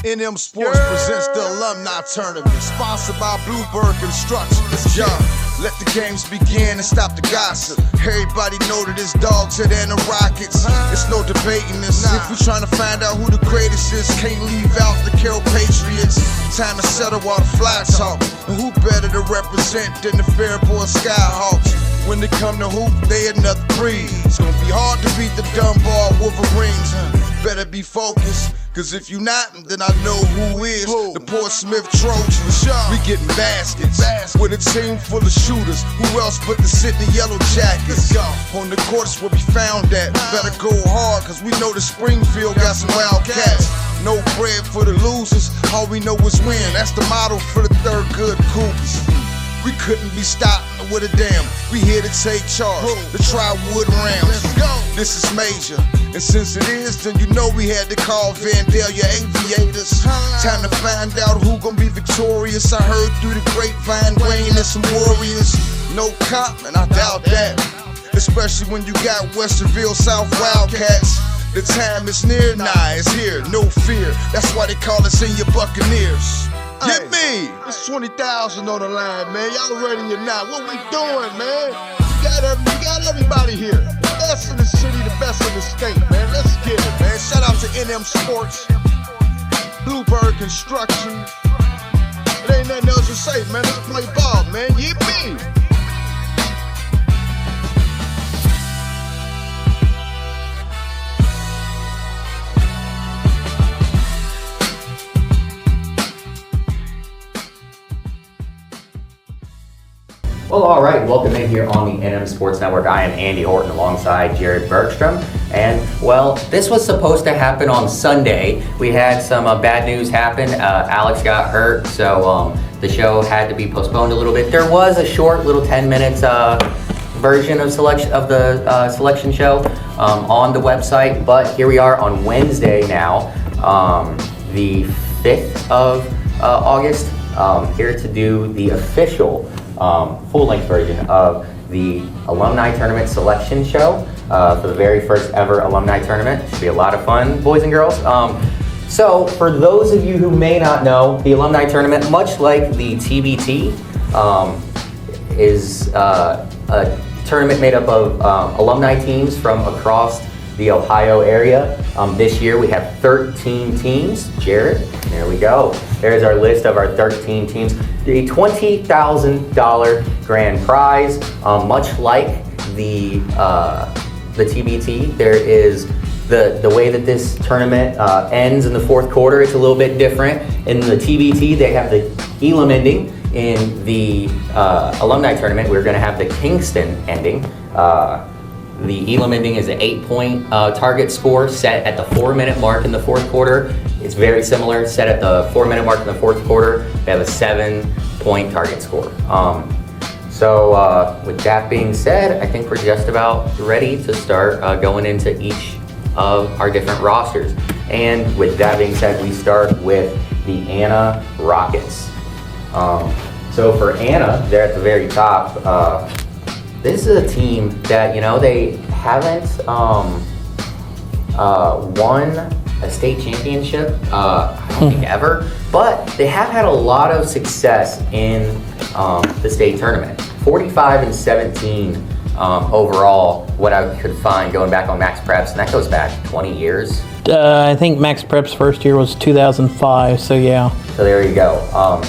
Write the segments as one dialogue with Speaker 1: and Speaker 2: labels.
Speaker 1: NM Sports presents the Alumni Tournament, sponsored by Bluebird Construction. Yo, let the games begin and stop the gossip. Everybody know that it's dogs and the Rockets. It's no debating this. If we trying to find out who the greatest is, can't leave out the Carroll Patriots. Time to settle all the fly talk. And who better to represent than the Fairboy Skyhawks? When they come to hoop, they another breed. It's gonna be hard to beat the Dunbar Wolverines. Better be focused, cause if you not, then I know who is. The Portsmouth Trojans. We getting baskets with a team full of shooters. Who else but the Sydney Yellow Jackets? On the courts where we found that. Better go hard, cause we know the Springfield got some wildcats. No bread for the losers, all we know is win. That's the motto for the third good Cougars. We couldn't be stopped with a damn. We here to take charge, the Tri-Wood Rams. This is major, and since it is, then you know we had to call Vandalia Aviators. Time to find out who gon' be victorious. I heard through the grapevine Wayne and some Warriors. No cop, and I doubt that, especially when you got Westerville South Wildcats. The time is near, nah, it's here, no fear. That's why they call us in your Buccaneers. Get me! It's 20,000 on the line, man. Y'all ready or not? What we doing, man? You got everybody here. The best in the city, the best in the state, man. Let's get it, man. Shout out to NM Sports, Bluebird Construction. It ain't nothing else to say, man. Let's play ball, man. Yippee!
Speaker 2: Well, all right, welcome in here on the NM Sports Network. I am Andy Horton alongside Jared Bergstrom. And, well, this was supposed to happen on Sunday. We had some bad news happen. Alex got hurt, so the show had to be postponed a little bit. There was a short little 10 minutes version of the selection show on the website, but here we are on Wednesday now, the 5th of August, here to do the official full-length version of the Alumni Tournament Selection Show for the very first ever Alumni Tournament. Should be a lot of fun, boys and girls. So, for those of you who may not know, the Alumni Tournament, much like the TBT, is a tournament made up of alumni teams from across the Ohio area. This year we have 13 teams. Jared, there we go. There's our list of our 13 teams. A $20,000 grand prize, much like the TBT. There is the way that this tournament ends in the fourth quarter. It's a little bit different. In the TBT, they have the Elam ending. In the Alumni Tournament, we're going to have the Kingston ending. The Elam ending is an 8-point target score set at the 4-minute mark in the fourth quarter. It's very similar, set at the 4-minute mark in the fourth quarter. They have a 7-point target score. So with that being said, I think we're just about ready to start going into each of our different rosters. And with that being said, we start with the Anna Rockets. So for Anna, they're at the very top. This is a team that, you know, they haven't won a state championship, I don't think ever, but they have had a lot of success in the state tournament. 45-17 overall, what I could find going back on Max Preps, and that goes back 20 years.
Speaker 3: I think Max Prep's first year was 2005, so yeah.
Speaker 2: So there you go.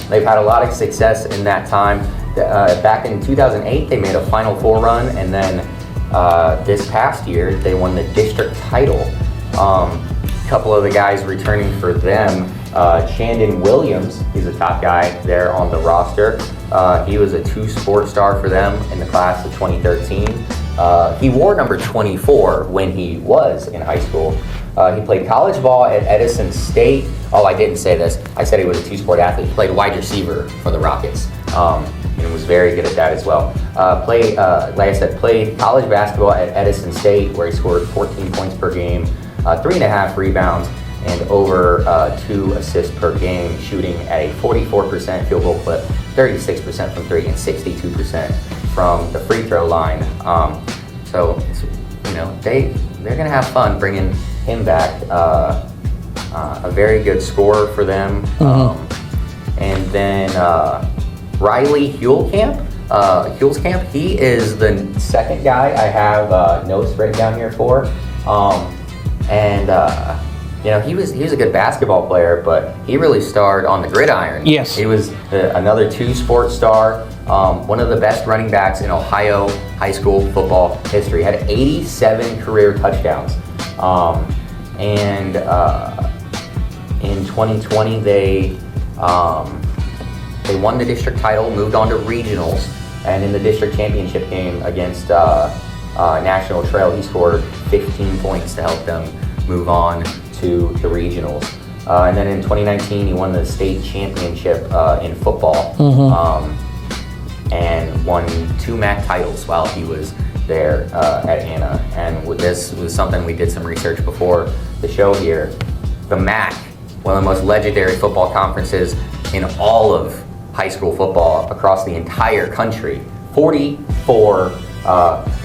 Speaker 2: They've had a lot of success in that time. Back in 2008, they made a Final Four run, and then this past year, they won the district title. A couple of the guys returning for them, Shandon Williams, he's a top guy there on the roster. He was a 2-sport star for them in the class of 2013. He wore number 24 when he was in high school. He played college ball at Edison State. Oh, I didn't say this. I said he was a 2-sport athlete. He played wide receiver for the Rockets. And was very good at that as well. Like I said, played college basketball at Edison State, where he scored 14 points per game, 3.5 rebounds, and over 2 assists per game, shooting at a 44% field goal clip, 36% from 3, and 62% from the free throw line. So, you know, they're gonna have fun bringing him back a very good scorer for them. And then Riley Hulskamp, he is the second guy I have notes written down here for. He was a good basketball player, but he really starred on the gridiron.
Speaker 3: Yes.
Speaker 2: He was another two-sport star, one of the best running backs in Ohio high school football history. Had 87 career touchdowns. In 2020, they won the district title, moved on to regionals, and in the district championship game against National Trail, he scored 15 points to help them move on to the regionals. And then in 2019, he won the state championship in football, and won 2 MAC titles while he was there at Anna. And this was something we did some research before the show here. The MAC, one of the most legendary football conferences in all of high school football across the entire country. 44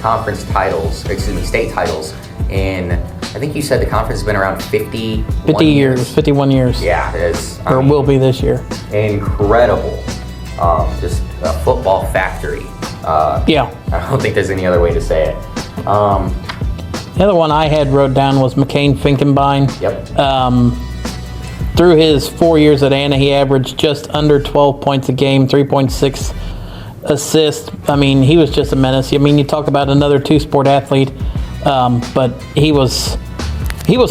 Speaker 2: conference titles, state titles in, I think you said the conference has been around 51
Speaker 3: years.
Speaker 2: Yeah, it is.
Speaker 3: Will be this year.
Speaker 2: Incredible. Just a football factory.
Speaker 3: Yeah.
Speaker 2: I don't think there's any other way to say it.
Speaker 3: The other one I had wrote down was McCain Finkenbein.
Speaker 2: Yep.
Speaker 3: Through his 4 years at Anna, he averaged just under 12 points a game, 3.6 assists. I mean, he was just a menace. I mean, you talk about another two-sport athlete, but he was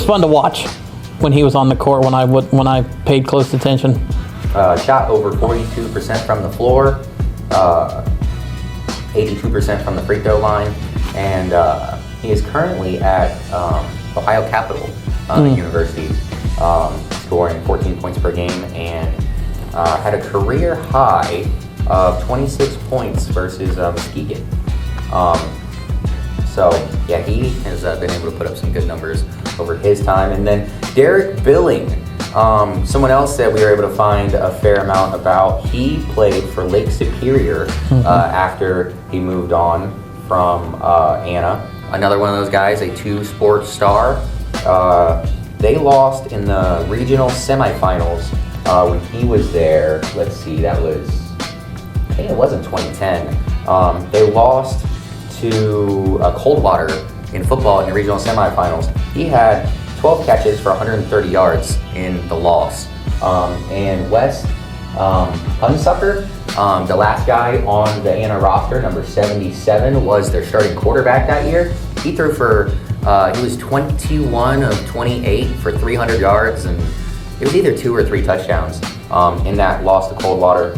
Speaker 3: fun to watch when he was on the court. When I paid close attention.
Speaker 2: Shot over 42% from the floor, 82% from the free throw line, and he is currently at Ohio Capital University, scoring 14 points per game, and had a career high of 26 points versus Muskegon. He has been able to put up some good numbers over his time. And then Derek Billing, someone else that we were able to find a fair amount about. He played for Lake Superior after he moved on from Anna. Another one of those guys, a two-sport star. They lost in the regional semifinals when he was there. Let's see, that was, I think it was in 2010. They lost to Coldwater in football in the regional semifinals. He had 12 catches for 130 yards in the loss. And Wes Hunsucker, the last guy on the Anna roster, number 77, was their starting quarterback that year. He threw for, he was 21 of 28 for 300 yards, and it was either 2 or 3 touchdowns in that loss to Coldwater.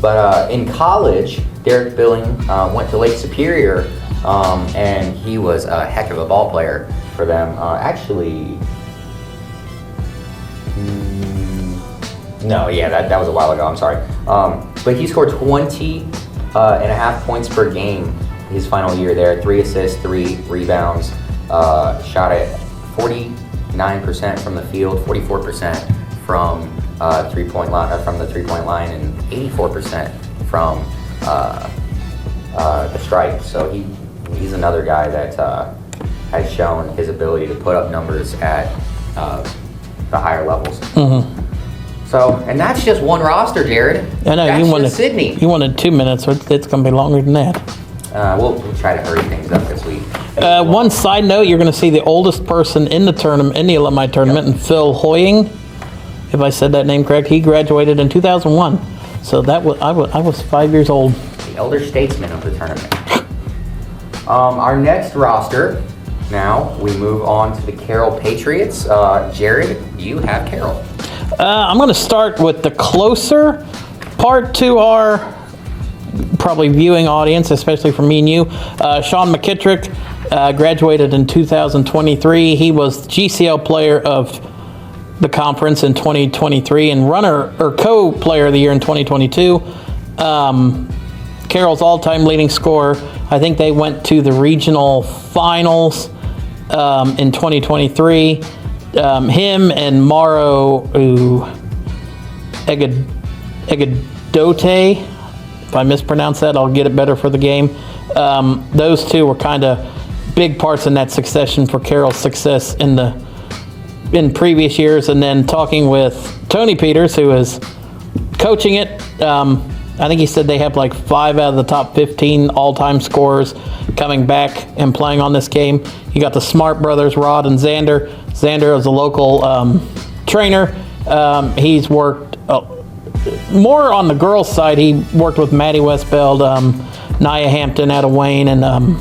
Speaker 2: But in college, Derek Billing went to Lake Superior, and he was a heck of a ball player for them. That was a while ago, I'm sorry. But he scored 20 and a half points per game his final year there, 3 assists, 3 rebounds, shot at 49% from the field, 44% from the 3-point line, and 84% from the stripe. So he's another guy that has shown his ability to put up numbers at the higher levels. So, and that's just one roster, Jared.
Speaker 3: I know,
Speaker 2: that's just Sydney.
Speaker 3: You wanted 2 minutes, so it's going to be longer than that.
Speaker 2: We'll try to hurry things up this week.
Speaker 3: One side note, you're going to see the oldest person in the tournament, in the alumni tournament, and Phil Hoying, if I said that name correct. He graduated in 2001. So that was I was 5 years old.
Speaker 2: The elder statesman of the tournament. Our next roster, now we move on to the Carroll Patriots. Jared, you have Carroll.
Speaker 3: I'm going to start with the closer part to our probably viewing audience, especially for me and you. Sean McKittrick graduated in 2023. He was GCL Player of the Conference in 2023 and co-Player of the Year in 2022. Carroll's all-time leading scorer. I think they went to the regional finals in 2023. Him and Mauro Egadote, if I mispronounce that, I'll get it better for the game. Those two were kind of big parts in that succession for Carroll's success in the in previous years, and then talking with Tony Peters, who is coaching it. I think he said they have like 5 out of the top 15 all-time scorers coming back and playing on this game. You got the Smart brothers, Rod and Xander. Xander is a local trainer. He's worked more on the girls' side. He worked with Maddie Westbeld, Nia Hampton out of Wayne, and I'm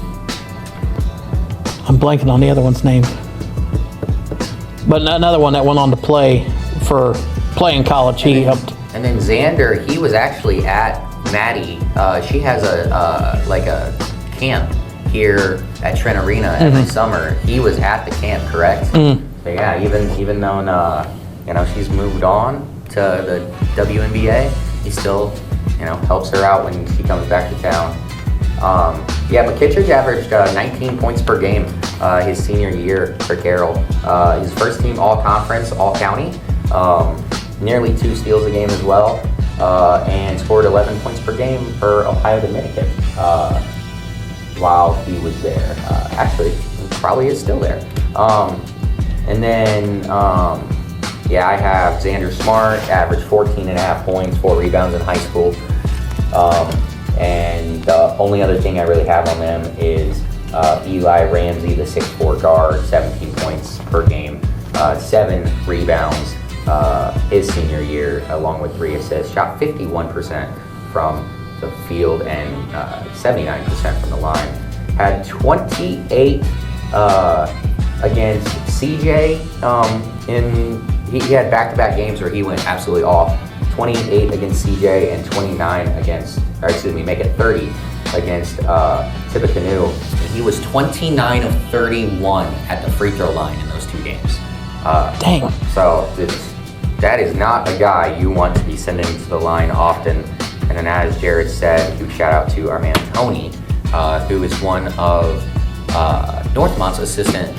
Speaker 3: blanking on the other one's name. But another one that went on to play in college. He helped.
Speaker 2: And then Xander, he was actually at Maddie. She has a camp here at Trent Arena every summer. He was at the camp, correct? So yeah, even though she's moved on to the WNBA, he still helps her out when she comes back to town. McKittrick averaged 19 points per game his senior year for Carroll. His first team all-conference, all-county. Nearly 2 steals a game as well, and scored 11 points per game for Ohio Dominican while he was there. Actually, he probably is still there. And then, I have Xander Smart, averaged 14.5 points, 4 rebounds in high school. And the only other thing I really have on them is Eli Ramsey, the 6'4" guard, 17 points per game, 7 rebounds. His senior year, along with 3 assists, shot 51% from the field and 79% from the line. Had 28 against CJ. He had back-to-back games where he went absolutely off. 28 against CJ and 29 make it 30 against Tippecanoe. And he was 29 of 31 at the free throw line in those 2 games.
Speaker 3: Dang.
Speaker 2: So that is not a guy you want to be sending to the line often. And then as Jared said, huge shout out to our man Tony, who is one of Northmont's assistant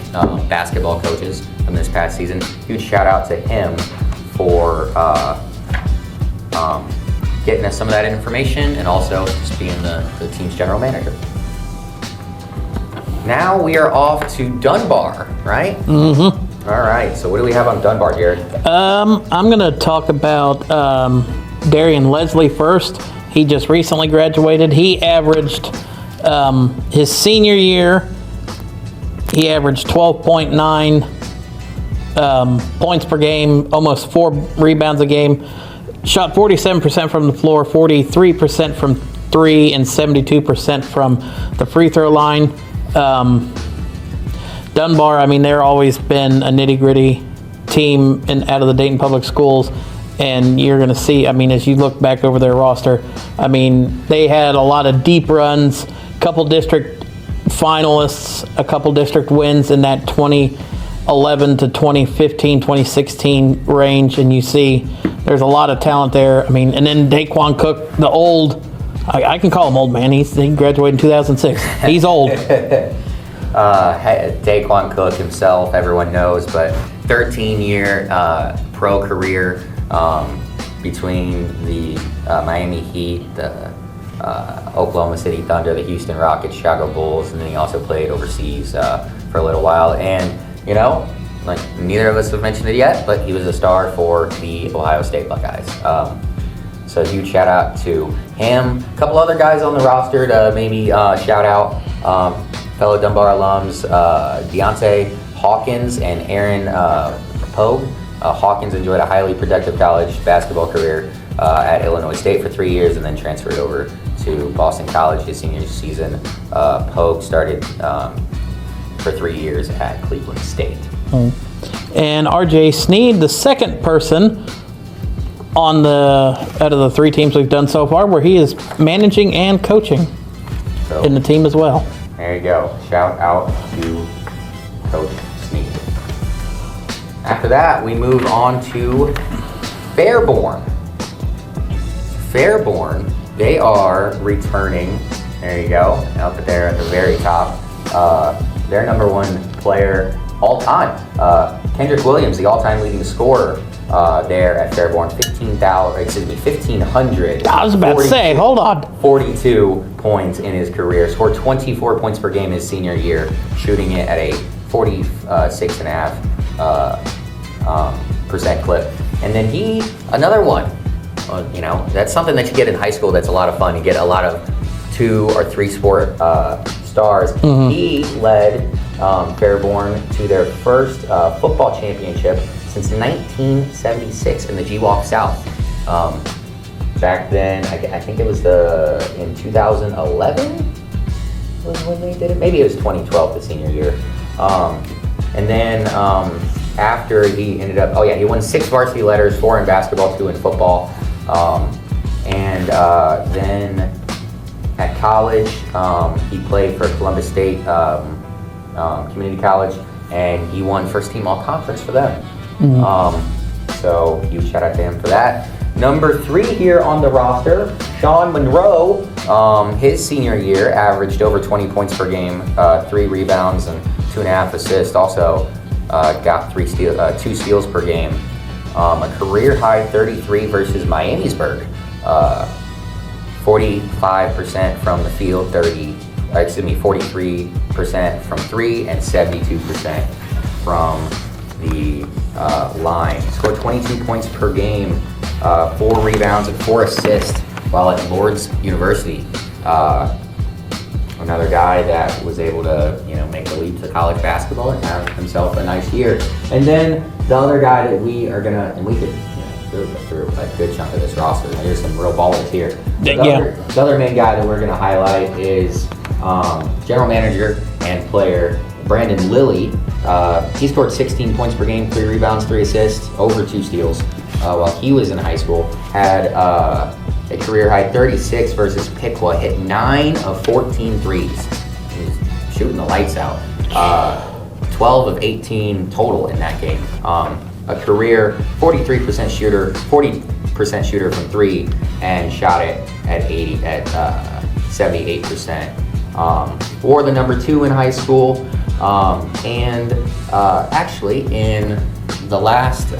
Speaker 2: basketball coaches from this past season. Huge shout out to him for getting us some of that information and also just being the team's general manager. Now we are off to Dunbar, right? Mm-hmm. All right, so what do we have on Dunbar, Jared?
Speaker 3: I'm going to talk about Darian Leslie first. He just recently graduated. He averaged, his senior year, he averaged 12.9 points per game, almost 4 rebounds a game. Shot 47% from the floor, 43% from 3, and 72% from the free throw line. Dunbar, they're always been a nitty-gritty team out of the Dayton Public Schools, and you're going to see, as you look back over their roster, they had a lot of deep runs, a couple district finalists, a couple district wins in that 2011 to 2015, 2016 range, and you see there's a lot of talent there. And then Daquan Cook, the old, I can call him old man, he graduated in 2006. He's old.
Speaker 2: Daquan Cook himself, everyone knows, but 13-year pro career between the Miami Heat, the Oklahoma City Thunder, the Houston Rockets, Chicago Bulls, and then he also played overseas for a little while. And, neither of us have mentioned it yet, but he was a star for the Ohio State Buckeyes. So huge shout out to him. A couple other guys on the roster to maybe shout out. Fellow Dunbar alums, Deontay Hawkins and Aaron Pogue. Hawkins enjoyed a highly productive college basketball career at Illinois State for 3 years and then transferred over to Boston College his senior season. Pogue started for 3 years at Cleveland State.
Speaker 3: And RJ Sneed, the second person out of the 3 teams we've done so far, where he is managing and coaching in the team as well.
Speaker 2: There you go. Shout out to Coach Sneed. After that, we move on to Fairborn. Fairborn, they are returning. There you go. Out there at the very top. Their number 1 player all time, Kendrick Williams, the all-time leading scorer there at Fairborn, 1,500.
Speaker 3: I was about to say, hold on.
Speaker 2: 42 points in his career, scored 24 points per game his senior year, shooting it at a 46.5 percent clip. And then another one, that's something that you get in high school that's a lot of fun. You get a lot of 2 or 3 sport stars. He led Fairborn to their first football championship since 1976 in the GWalk South. Back then, I think it was in 2011 was when they did it. Maybe it was 2012, the senior year. And then after he ended up, he won 6 varsity letters, 4 in basketball, 2 in football. And then at college, he played for Columbus State Community College, and he won first team all conference for them. So huge shout out to him for that. Number 3 here on the roster, Sean Monroe. His senior year averaged over 20 points per game, 3 rebounds and 2.5 assists. Also got 2 steals per game. A career high 33 versus Miamisburg. 45% from the field, 43% from 3, and 72% from the line. Scored 22 points per game, 4 rebounds and 4 assists while at Lord's University. Another guy that was able to, make the leap to college basketball and have himself a nice year. And then the other guy that we are gonna, and we could go through a good chunk of this roster. There's some real ballers here. The other main guy that we're gonna highlight is general manager and player Brandon Lilly. He scored 16 points per game, 3 rebounds, 3 assists, over 2 steals while he was in high school. Had a career high 36 versus Piqua, hit 9 of 14 threes. He was shooting the lights out. 12 of 18 total in that game. A career 43% shooter, 40% shooter from 3, and shot it at 78%. Wore the number 2 in high school, and actually in the last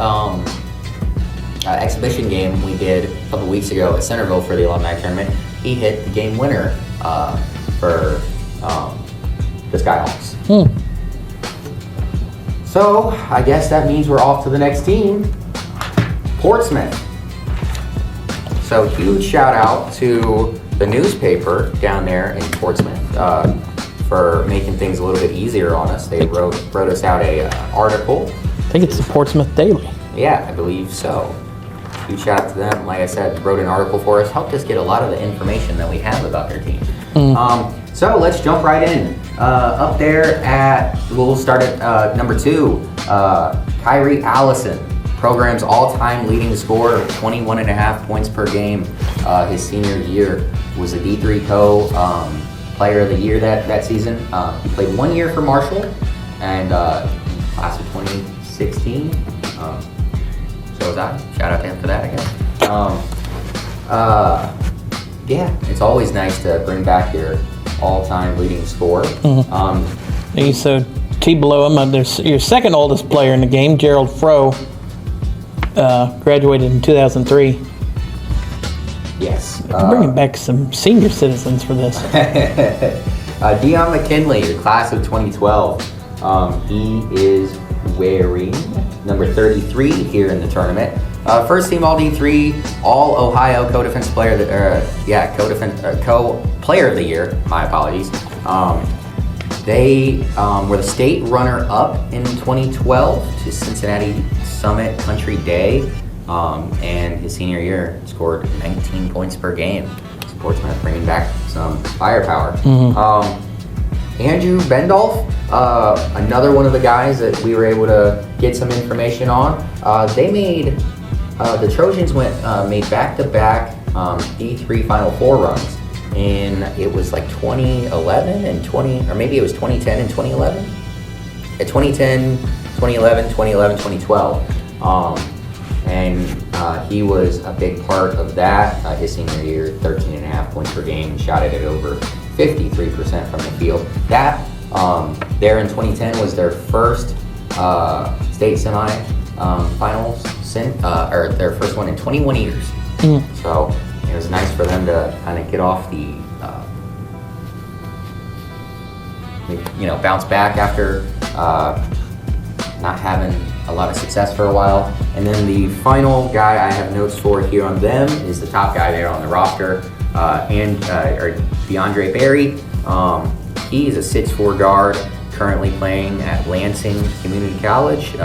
Speaker 2: exhibition game we did a couple weeks ago at Centerville for the Alumni Tournament, he hit the game winner for the Skyhawks. So I guess that means we're off to the next team, Portsmouth. So huge shout out to the newspaper down there in Portsmouth for making things a little bit easier on us. They wrote us out a article.
Speaker 3: I think it's the Portsmouth Daily.
Speaker 2: Yeah, I believe so. Huge shout out to them. Like I said, wrote an article for us, helped us get a lot of the information that we have about their team. So let's jump right in. Up there we'll start at number 2, Kyrie Allison, program's all-time leading scorer of 21.5 points per game. His senior year was a D3 player of the year that season. He played 1 year for Marshall and class of 2016. So was I. Shout out to him for that, I guess. It's always nice to bring back your all-time leading scorer.
Speaker 3: So T below him, there's your second oldest player in the game, Gerald Froh, graduated in 2003.
Speaker 2: Yes.
Speaker 3: Bringing back some senior citizens for this.
Speaker 2: Dion McKinley, the class of 2012. He is wearing number 33 here in the tournament. First team All D3, All Ohio co-defense player, co-player of the year. My apologies. They were the state runner-up in 2012 to Cincinnati Summit Country Day, and his senior year scored 19 points per game. Portsmouth bringing back some firepower. Andrew Bendolf, another one of the guys that we were able to get some information on. They made the Trojans made back-to-back D3 Final Four runs. And it was like 2011 and 20, or maybe it was 2010 and 2011. At 2010, 2011, 2011, 2012. And he was a big part of that. His senior year, 13.5 points per game, shot it at over 53% from the field. That there in 2010 was their first state semi-finals, or their first one in 21 years. So it was nice for them to kind of get off the, bounce back after not having a lot of success for a while. And then the final guy I have notes for here on them is the top guy there on the roster, or DeAndre Berry. He is a 6'4" guard, currently playing at Lansing Community College.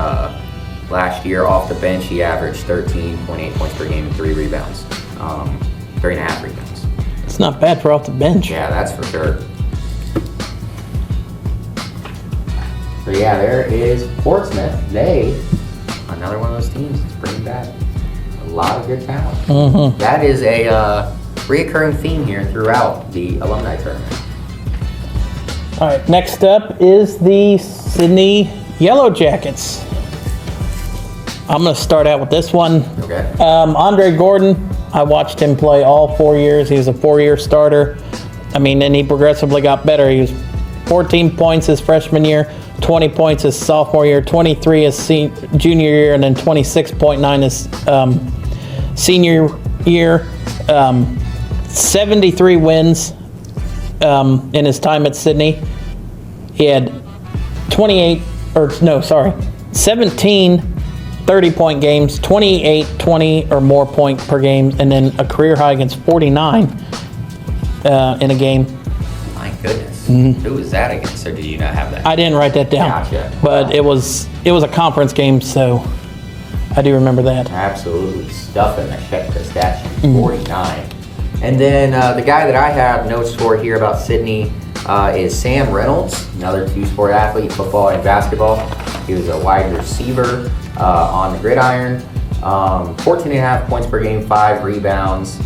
Speaker 2: Last year off the bench, he averaged 13.8 points per game and 3 rebounds, 3.5 rebounds.
Speaker 3: It's not bad for off the bench.
Speaker 2: Yeah, that's for sure. So yeah, there is Portsmouth. Another one of those teams that's bringing back a lot of good talent.
Speaker 3: Mm-hmm.
Speaker 2: That is a reoccurring theme here throughout the alumni tournament.
Speaker 3: All right, next up is the Sydney Yellow Jackets. I'm going to start out with this one.
Speaker 2: Okay.
Speaker 3: Andre Gordon, I watched him play all 4 years. He was a 4-year starter. I mean, and he progressively got better. He was 14 points his freshman year, 20 points his sophomore year, 23 his junior year, and then 26.9 his senior year. 73 wins in his time at Sydney. He had 17 30-point games, 28, 20 or more point per game, and then a career high against 49 in a game.
Speaker 2: My goodness. Who was that against, or do you not have that?
Speaker 3: I didn't write that down.
Speaker 2: Gotcha.
Speaker 3: But it was a conference game, so I do remember that.
Speaker 2: Absolutely stuffing the statue, 49. And then the guy that I have notes for here about Sydney is Sam Reynolds, another 2-sport athlete, football and basketball. He was a wide receiver on the gridiron. 14.5 points per game, 5 rebounds,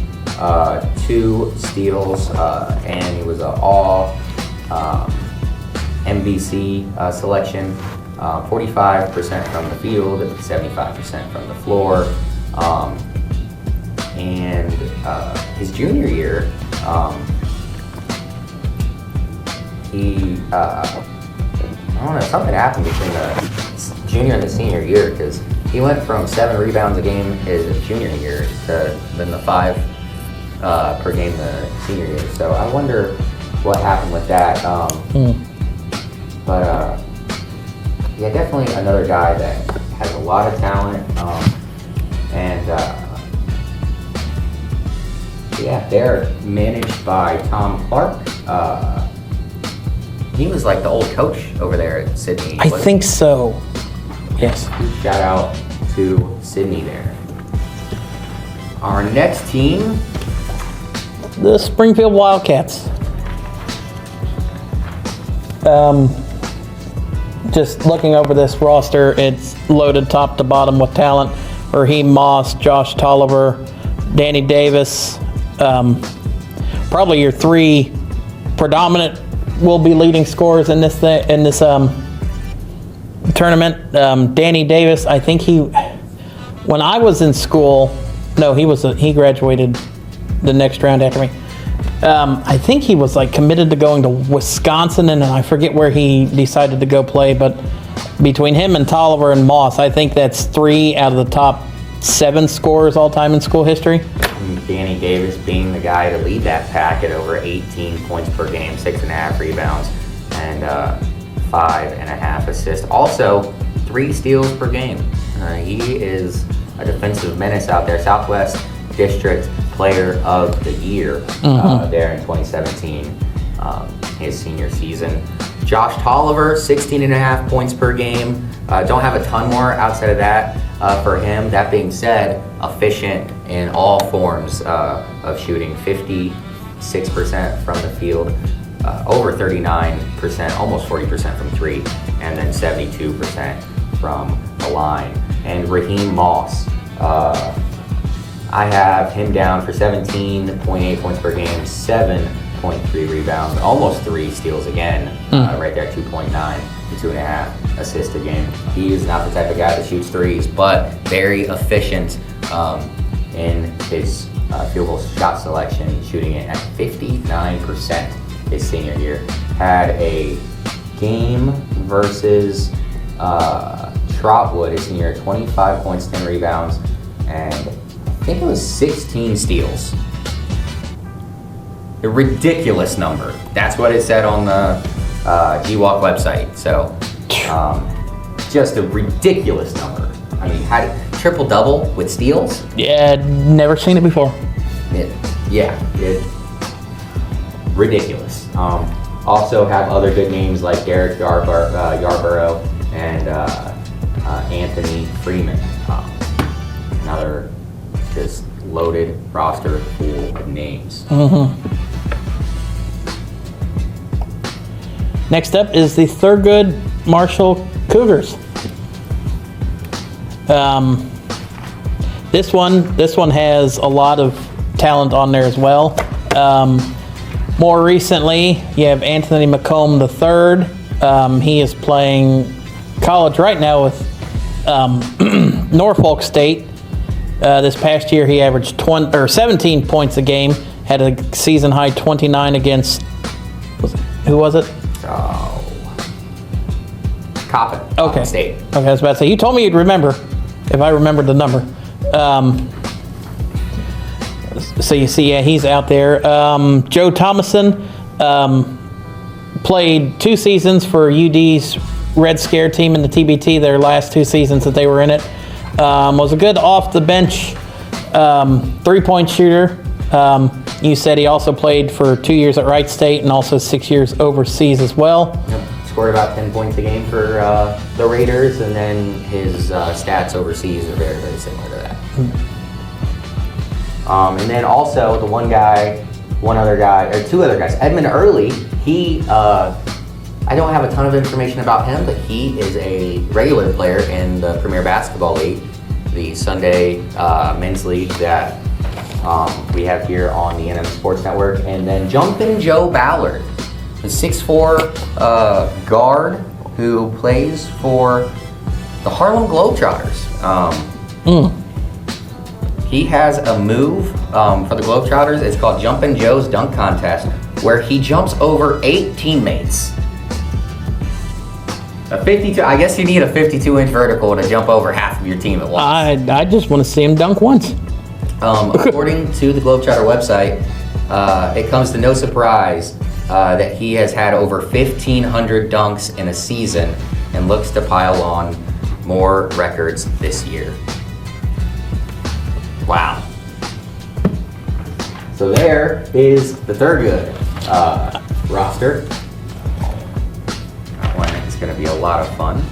Speaker 2: 2 steals, and he was an all MVCC selection. 45% from the field, 75% from the floor. And his junior year, I don't know, something happened between the junior and the senior year, because he went from 7 rebounds a game his junior year to then the 5 per game the senior year. So I wonder what happened with that. But yeah, definitely another guy that has a lot of talent. Yeah, they're managed by Tom Clark. He was like the old coach over there at Sydney.
Speaker 3: I think so. Yes.
Speaker 2: Shout out to Sydney there. Our next team,
Speaker 3: The Springfield Wildcats. Just looking over this roster, it's loaded top to bottom with talent. Raheem Moss, Josh Tolliver, Danny Davis. Probably your 3 predominant will be leading scorers in this tournament. Danny Davis, I think when I was in school, no, he graduated the next round after me. I think he was like committed to going to Wisconsin, and I forget where he decided to go play, but between him and Tolliver and Moss, I think that's 3 out of the top 7 scorers all time in school history.
Speaker 2: Danny Davis being the guy to lead that pack at over 18 points per game, 6.5 rebounds, and 5.5 assists. Also, 3 steals per game. He is a defensive menace out there. Southwest District Player of the Year there in 2017, his senior season. Josh Tolliver, 16.5 points per game. Don't have a ton more outside of that for him. That being said, efficient in all forms of shooting. 56% from the field, over 39%, almost 40% from 3, and then 72% from the line. And Raheem Moss, I have him down for 17.8 points per game, 7.3 rebounds, almost 3 steals again, right there, 2.9 to 2.5 assists a game. He is not the type of guy that shoots threes, but very efficient in his field goal shot selection, shooting it at 59% his senior year. Had a game versus Trotwood his senior year, 25 points, 10 rebounds, and I think it was 16 steals. A ridiculous number. That's what it said on the GWalk website. So just a ridiculous number. I mean, triple-double with steals?
Speaker 3: Yeah, never seen it before.
Speaker 2: Ridiculous. Also have other good names like Derek Yarborough and Anthony Freeman. Another just loaded roster full of names.
Speaker 3: Next up is the Thurgood Marshall Cougars. This one has a lot of talent on there as well. More recently, you have Anthony McComb III. He is playing college right now with Norfolk State. This past year, he averaged 17 points a game. Had a season high 29 against. Who was it?
Speaker 2: Coppin.
Speaker 3: Okay.
Speaker 2: State.
Speaker 3: Okay, I was about to say. You told me you'd remember if I remembered the number. So you see, yeah, he's out there. Joe Thomason played 2 seasons for UD's Red Scare team in the TBT, their last 2 seasons that they were in it. Was a good off-the-bench 3-point shooter. You said he also played for 2 years at Wright State and also 6 years overseas as well.
Speaker 2: Yep. Scored about 10 points a game for the Raiders, and then his stats overseas are very, very similar to that. And then also the two other guys. Edmund Early, he, I don't have a ton of information about him, but he is a regular player in the Premier Basketball League, the Sunday men's league that we have here on the NM Sports Network. And then Jumpin' Joe Ballard, a 6'4" guard who plays for the Harlem Globetrotters. He has a move for the Globetrotters. It's called Jumpin' Joe's Dunk Contest, where he jumps over 8 teammates. A 52. I guess you need a 52-inch vertical to jump over half of your team at once.
Speaker 3: I just want to see him dunk once.
Speaker 2: According to the Globetrotter website, it comes to no surprise that he has had over 1,500 dunks in a season and looks to pile on more records this year. Wow. So there is the Thurgood roster. That one is going to be a lot of fun.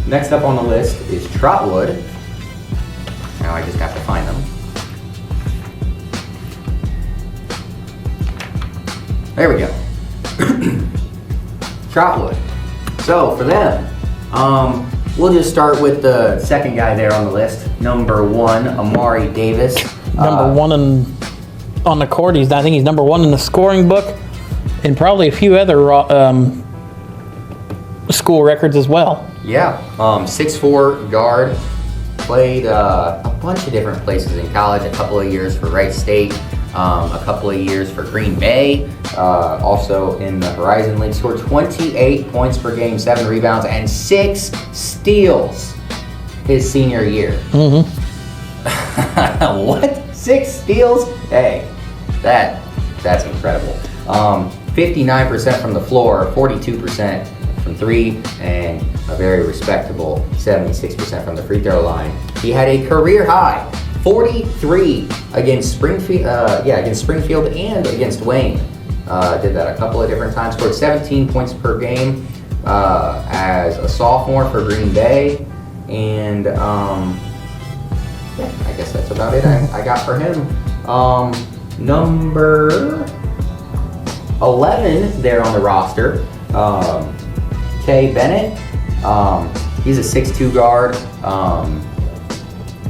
Speaker 2: Next up on the list is Trotwood. Now I just have to find them. There we go. Trotwood. So for them, we'll just start with the second guy there on the list, number 1, Amari Davis.
Speaker 3: Number 1 on the court. I think he's number 1 in the scoring book, and probably a few other school records as well.
Speaker 2: Yeah, 6'4" guard. Played a bunch of different places in college. A couple of years for Wright State. A couple of years for Green Bay, also in the Horizon League. Scored 28 points per game, 7 rebounds, and 6 steals his senior year. What? 6 steals? Hey, that's incredible. 59% from the floor, 42% from 3, and a very respectable 76% from the free throw line. He had a career high 43 against Springfield, and against Wayne. Did that a couple of different times. Scored 17 points per game as a sophomore for Green Bay. And I guess that's about it I got for him. Number 11 there on the roster, Kay Bennett. He's a 6'2" guard.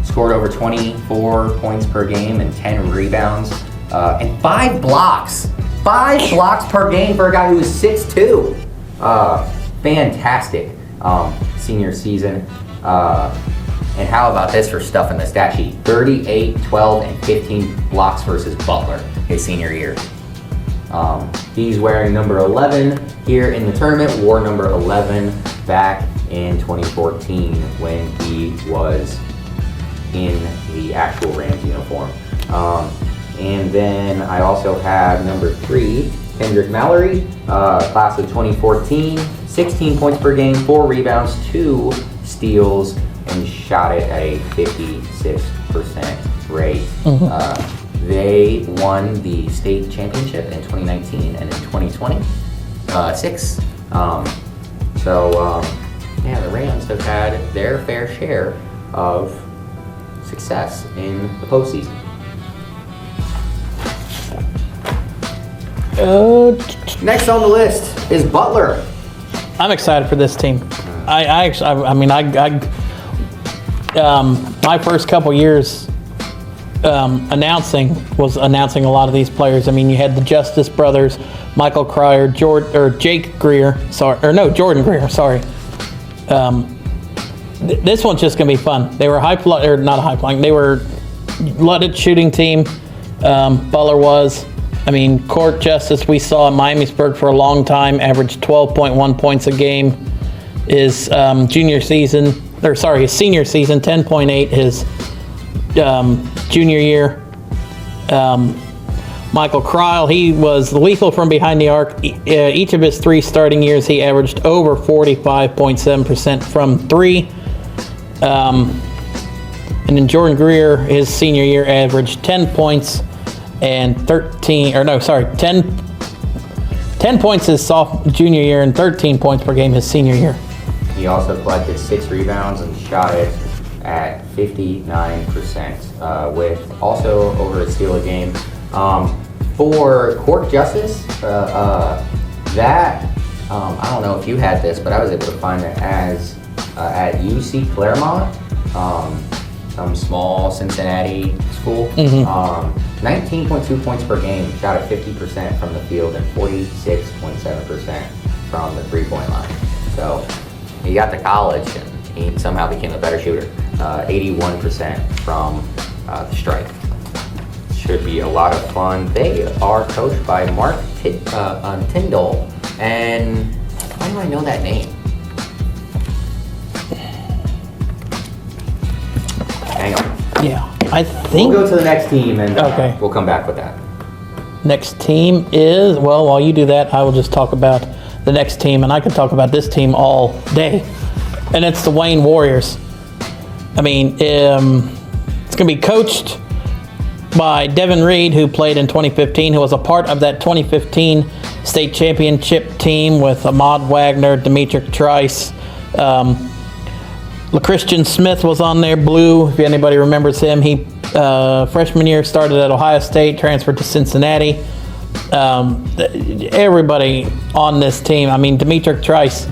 Speaker 2: Scored over 24 points per game and 10 rebounds and 5 blocks. 5 blocks per game for a guy who is 6'2". Fantastic senior season. And how about this for stuff in the stat sheet? 38, 12, and 15 blocks versus Butler his senior year. He's wearing number 11 here in the tournament, wore number 11 back in 2014 when he was in the actual Rams uniform. And then I also have number 3, Kendrick Mallory, class of 2014, 16 points per game, 4 rebounds, 2 steals, and shot it at a 56% rate. They won the state championship in 2019 and in 2020, 6. Yeah, the Rams have had their fair share of success in the postseason. Next on the list is Butler.
Speaker 3: I'm excited for this team. My first couple years announcing a lot of these players. I mean, you had the Justice brothers, Michael Cryer, Jordan Greer. Sorry. This one's just gonna be fun. They were not high flying. They were loaded shooting team. Butler was. I mean, Court Justice we saw in Miamisburg for a long time, averaged 12.1 points a game. His senior season, 10.8 his junior year. Michael Cryle, he was lethal from behind the arc. Each of his 3 starting years, he averaged over 45.7% from 3. And then Jordan Greer, his senior year, averaged 10 points and 10 points his junior year and 13 points per game his senior year.
Speaker 2: He also collected 6 rebounds and shot it at 59%, with also over a steal a game. For Court Justice, I don't know if you had this, but I was able to find it as at UC Claremont, some small Cincinnati school. 19.2 points per game, shot at 50% from the field and 46.7% from the three-point line. So he got to college and he somehow became a better shooter. 81% from the strike. Should be a lot of fun. They are coached by Mark Tyndall. And why do I know that name? Hang on.
Speaker 3: Yeah, I think.
Speaker 2: We'll go to the next team and
Speaker 3: okay.
Speaker 2: We'll come back with that.
Speaker 3: Next team is, well, while you do that, I will just talk about the next team, and I could talk about this team all day. And it's the Wayne Warriors. I mean, it's going to be coached by Devin Reed, who played in 2015, who was a part of that 2015 state championship team with Ahmad Wagner, Demetric Trice, LaChristian Smith was on there, Blue, if anybody remembers him. He, freshman year, started at Ohio State, transferred to Cincinnati. Everybody on this team, I mean, Demetric Trice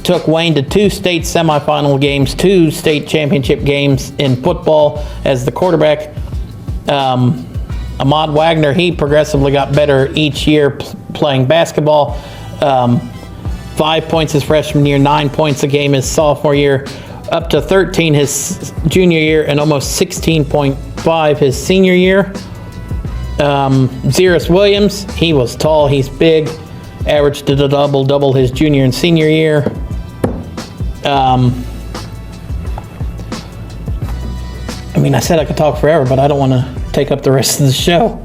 Speaker 3: took Wayne to 2 state semifinal games, 2 state championship games in football as the quarterback. Ahmad Wagner, he progressively got better each year playing basketball. 5 points his freshman year, 9 points a game his sophomore year, up to 13 his junior year, and almost 16.5 his senior year. Xeris Williams, he was tall, he's big, averaged a double his junior and senior year. I mean, I said I could talk forever, but I don't want to take up the rest of the show.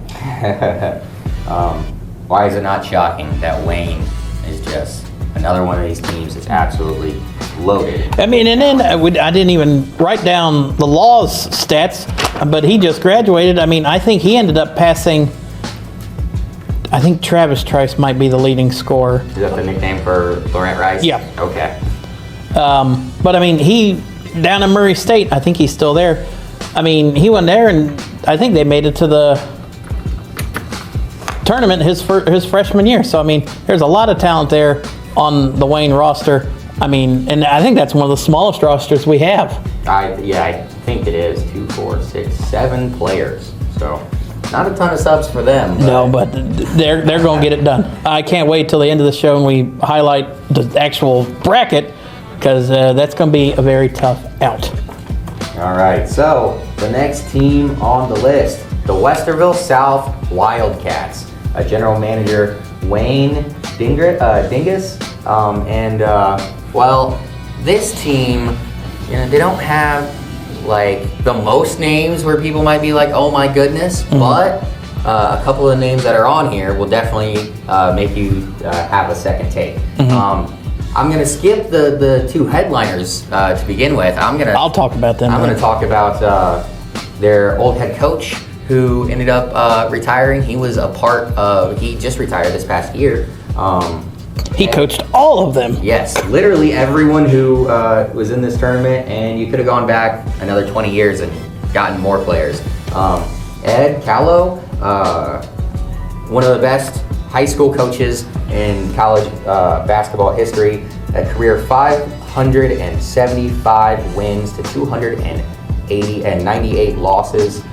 Speaker 2: Why is it not shocking that Wayne is just another one of these teams that's absolutely loaded?
Speaker 3: I mean, and then I didn't even write down the Laws stats, but he just graduated. I mean, I think he ended up passing, I think Travis Trice might be the leading scorer.
Speaker 2: Is that the nickname for Laurent Rice?
Speaker 3: Yeah.
Speaker 2: Okay.
Speaker 3: But I mean, he, down in Murray State, I think he's still there. I mean, he went there and I think they made it to the tournament his freshman year. So, I mean, there's a lot of talent there on the Wayne roster. I mean, and I think that's one of the smallest rosters we have.
Speaker 2: I think it is 2, 4, 6, 7 players. So not a ton of subs for them.
Speaker 3: No, but they're going to get it done. I can't wait till the end of the show and we highlight the actual bracket, because that's going to be a very tough out.
Speaker 2: All right, so the next team on the list, the Westerville South Wildcats. General manager Wayne Dingus. Well, this team, they don't have like the most names where people might be like, oh my goodness, but a couple of names that are on here will definitely make you have a second take. I'm going to skip the two headliners to begin with.
Speaker 3: I'll talk about them.
Speaker 2: I'm going to talk about their old head coach who ended up retiring. He was he just retired this past year.
Speaker 3: He coached all of them.
Speaker 2: Yes, literally everyone who was in this tournament, and you could have gone back another 20 years and gotten more players. Ed Callow, one of the best high school coaches in college basketball history, a career 575 wins to 298 losses.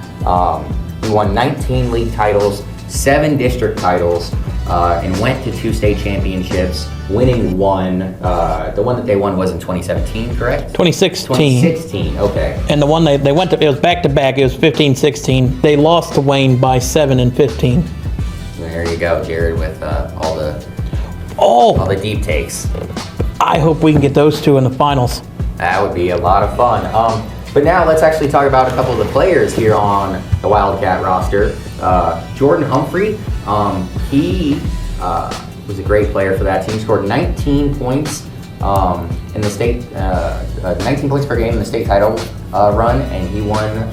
Speaker 2: He won 19 league titles, 7 district titles, and went to 2 state championships, winning one. The one that they won was in 2017, correct?
Speaker 3: 2016.
Speaker 2: 2016, okay.
Speaker 3: And the one they went to, it was back-to-back, it was 15-16. They lost to Wayne by 7 and 15.
Speaker 2: There you go, Jared, with all the deep takes.
Speaker 3: I hope we can get those two in the finals.
Speaker 2: That would be a lot of fun. But now let's actually talk about a couple of the players here on the Wildcat roster. Jordan Humphrey, he was a great player for that team. Scored 19 points in the state, 19 points per game in the state title run, and he won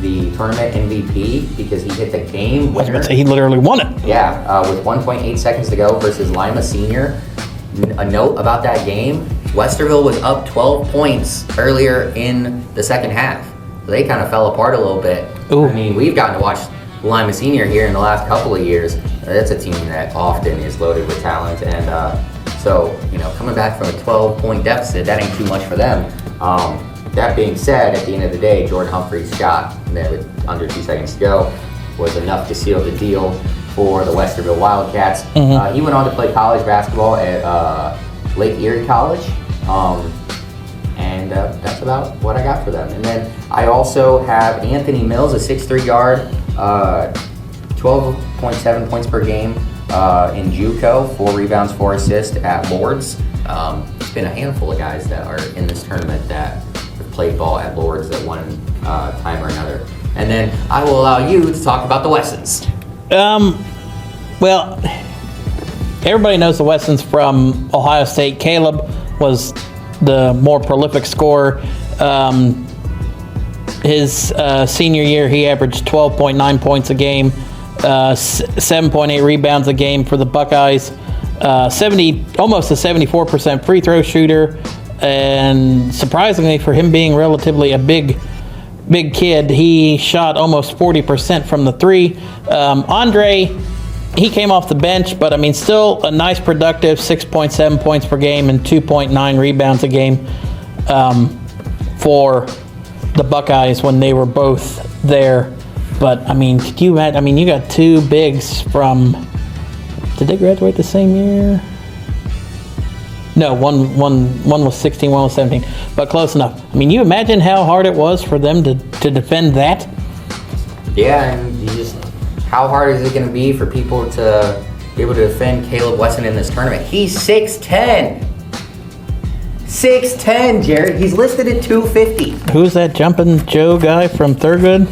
Speaker 2: the tournament MVP because he hit the game winner.
Speaker 3: I was about to say, he literally won it.
Speaker 2: Yeah, with 1.8 seconds to go versus Lima Senior. A note about that game, Westerville was up 12 points earlier in the second half. So they kind of fell apart a little bit.
Speaker 3: Ooh.
Speaker 2: I mean, we've gotten to watch Lima Senior here in the last couple of years. That's a team that often is loaded with talent. And so, coming back from a 12-point deficit, that ain't too much for them. That being said, at the end of the day, Jordan Humphrey's shot with under 2 seconds to go was enough to seal the deal for the Westerville Wildcats. He went on to play college basketball at Lake Erie College, and that's about what I got for them. And then I also have Anthony Mills, a 6'3" guard, 12.7 points per game in JUCO, 4 rebounds, 4 assists at Lourdes. It's been a handful of guys that are in this tournament that have played ball at Lourdes at one time or another. And then I will allow you to talk about the Wessons.
Speaker 3: Well, everybody knows the Wessons from Ohio State. Caleb was the more prolific scorer. His senior year, he averaged 12.9 points a game, 7.8 rebounds a game for the Buckeyes, almost a 74% free throw shooter, and surprisingly for him being relatively a big kid, he shot almost 40% from the three. Andre, he came off the bench, but I mean, still a nice productive 6.7 points per game and 2.9 rebounds a game for the Buckeyes when they were both there. But I mean, could you imagine? I mean, you got 2 bigs from. Did they graduate the same year? No, one was 16, one was 17, but close enough. I mean, you imagine how hard it was for them to defend that?
Speaker 2: Yeah, and how hard is it going to be for people to be able to defend Caleb Wesson in this tournament? He's 6'10". 6'10", Jared. He's listed at 250.
Speaker 3: Who's that Jumpin' Joe guy from Thurgood?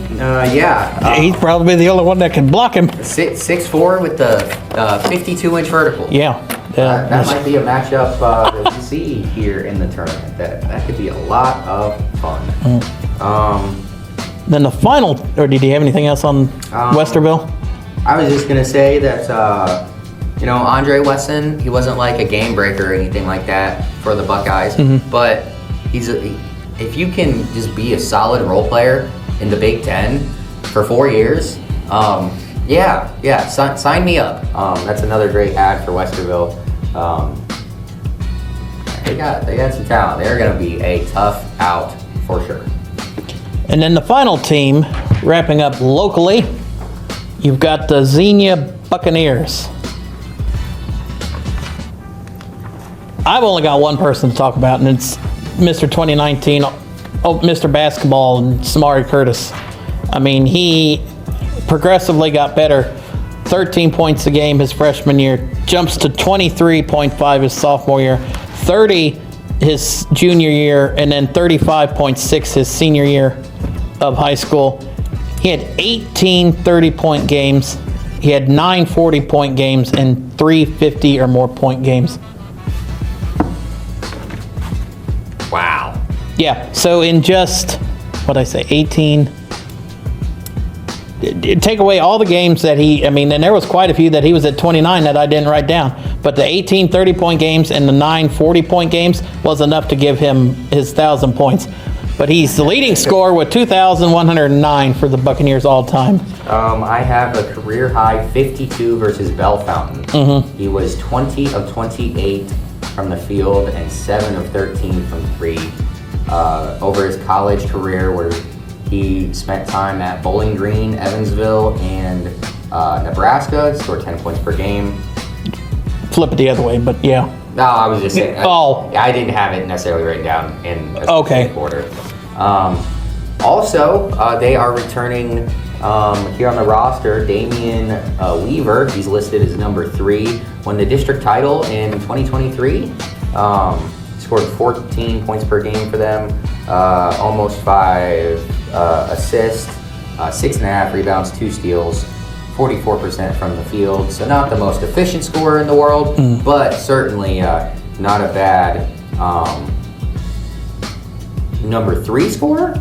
Speaker 2: Yeah.
Speaker 3: He's probably the only one that can block him.
Speaker 2: 6'4" with the 52-inch vertical.
Speaker 3: Yeah.
Speaker 2: That might be a matchup that you see here in the tournament. That could be a lot of fun.
Speaker 3: Then the final, or did you have anything else on Westerville?
Speaker 2: I was just going to say that, Andre Wesson, he wasn't like a game breaker or anything like that for the Buckeyes, but if you can just be a solid role player in the Big Ten for 4 years, sign me up. That's another great ad for Westerville. They got some talent. They're going to be a tough out for sure.
Speaker 3: And then the final team, wrapping up locally, you've got the Xenia Buccaneers. I've only got one person to talk about, and it's Mr. 2019, Mr. Basketball, Samari Curtis. I mean, he progressively got better. 13 points a game his freshman year, jumps to 23.5 his sophomore year, 30 his junior year, and then 35.6 his senior year of high school. He had 18 30-point games he had 9 40-point games and 3 50 or more point games.
Speaker 2: Wow.
Speaker 3: Yeah, so in just, what'd I say, 18... Take away all the games that and there was quite a few that he was at 29 that I didn't write down. But the 18 30-point games and the 9 40-point games was enough to give him his 1,000 points. But he's the leading scorer with 2,109 for the Buccaneers all time.
Speaker 2: I have a career high 52 versus Bell Fountain. He was 20 of 28 from the field and 7 of 13 from 3 over his college career, where he spent time at Bowling Green, Evansville, and Nebraska. He scored 10 points per game.
Speaker 3: Flip it the other way, but yeah.
Speaker 2: No, I was just saying.
Speaker 3: Oh.
Speaker 2: I didn't have it necessarily written down in a
Speaker 3: Okay.
Speaker 2: specific order. Also, they are returning here on the roster, Damian Weaver. He's listed as number 3. Won the district title in 2023. Scored 14 points per game for them. Almost 5 assists, 6.5 rebounds, 2 steals, 44% from the field. So not the most efficient scorer in the world, but certainly not a bad number 3 scorer.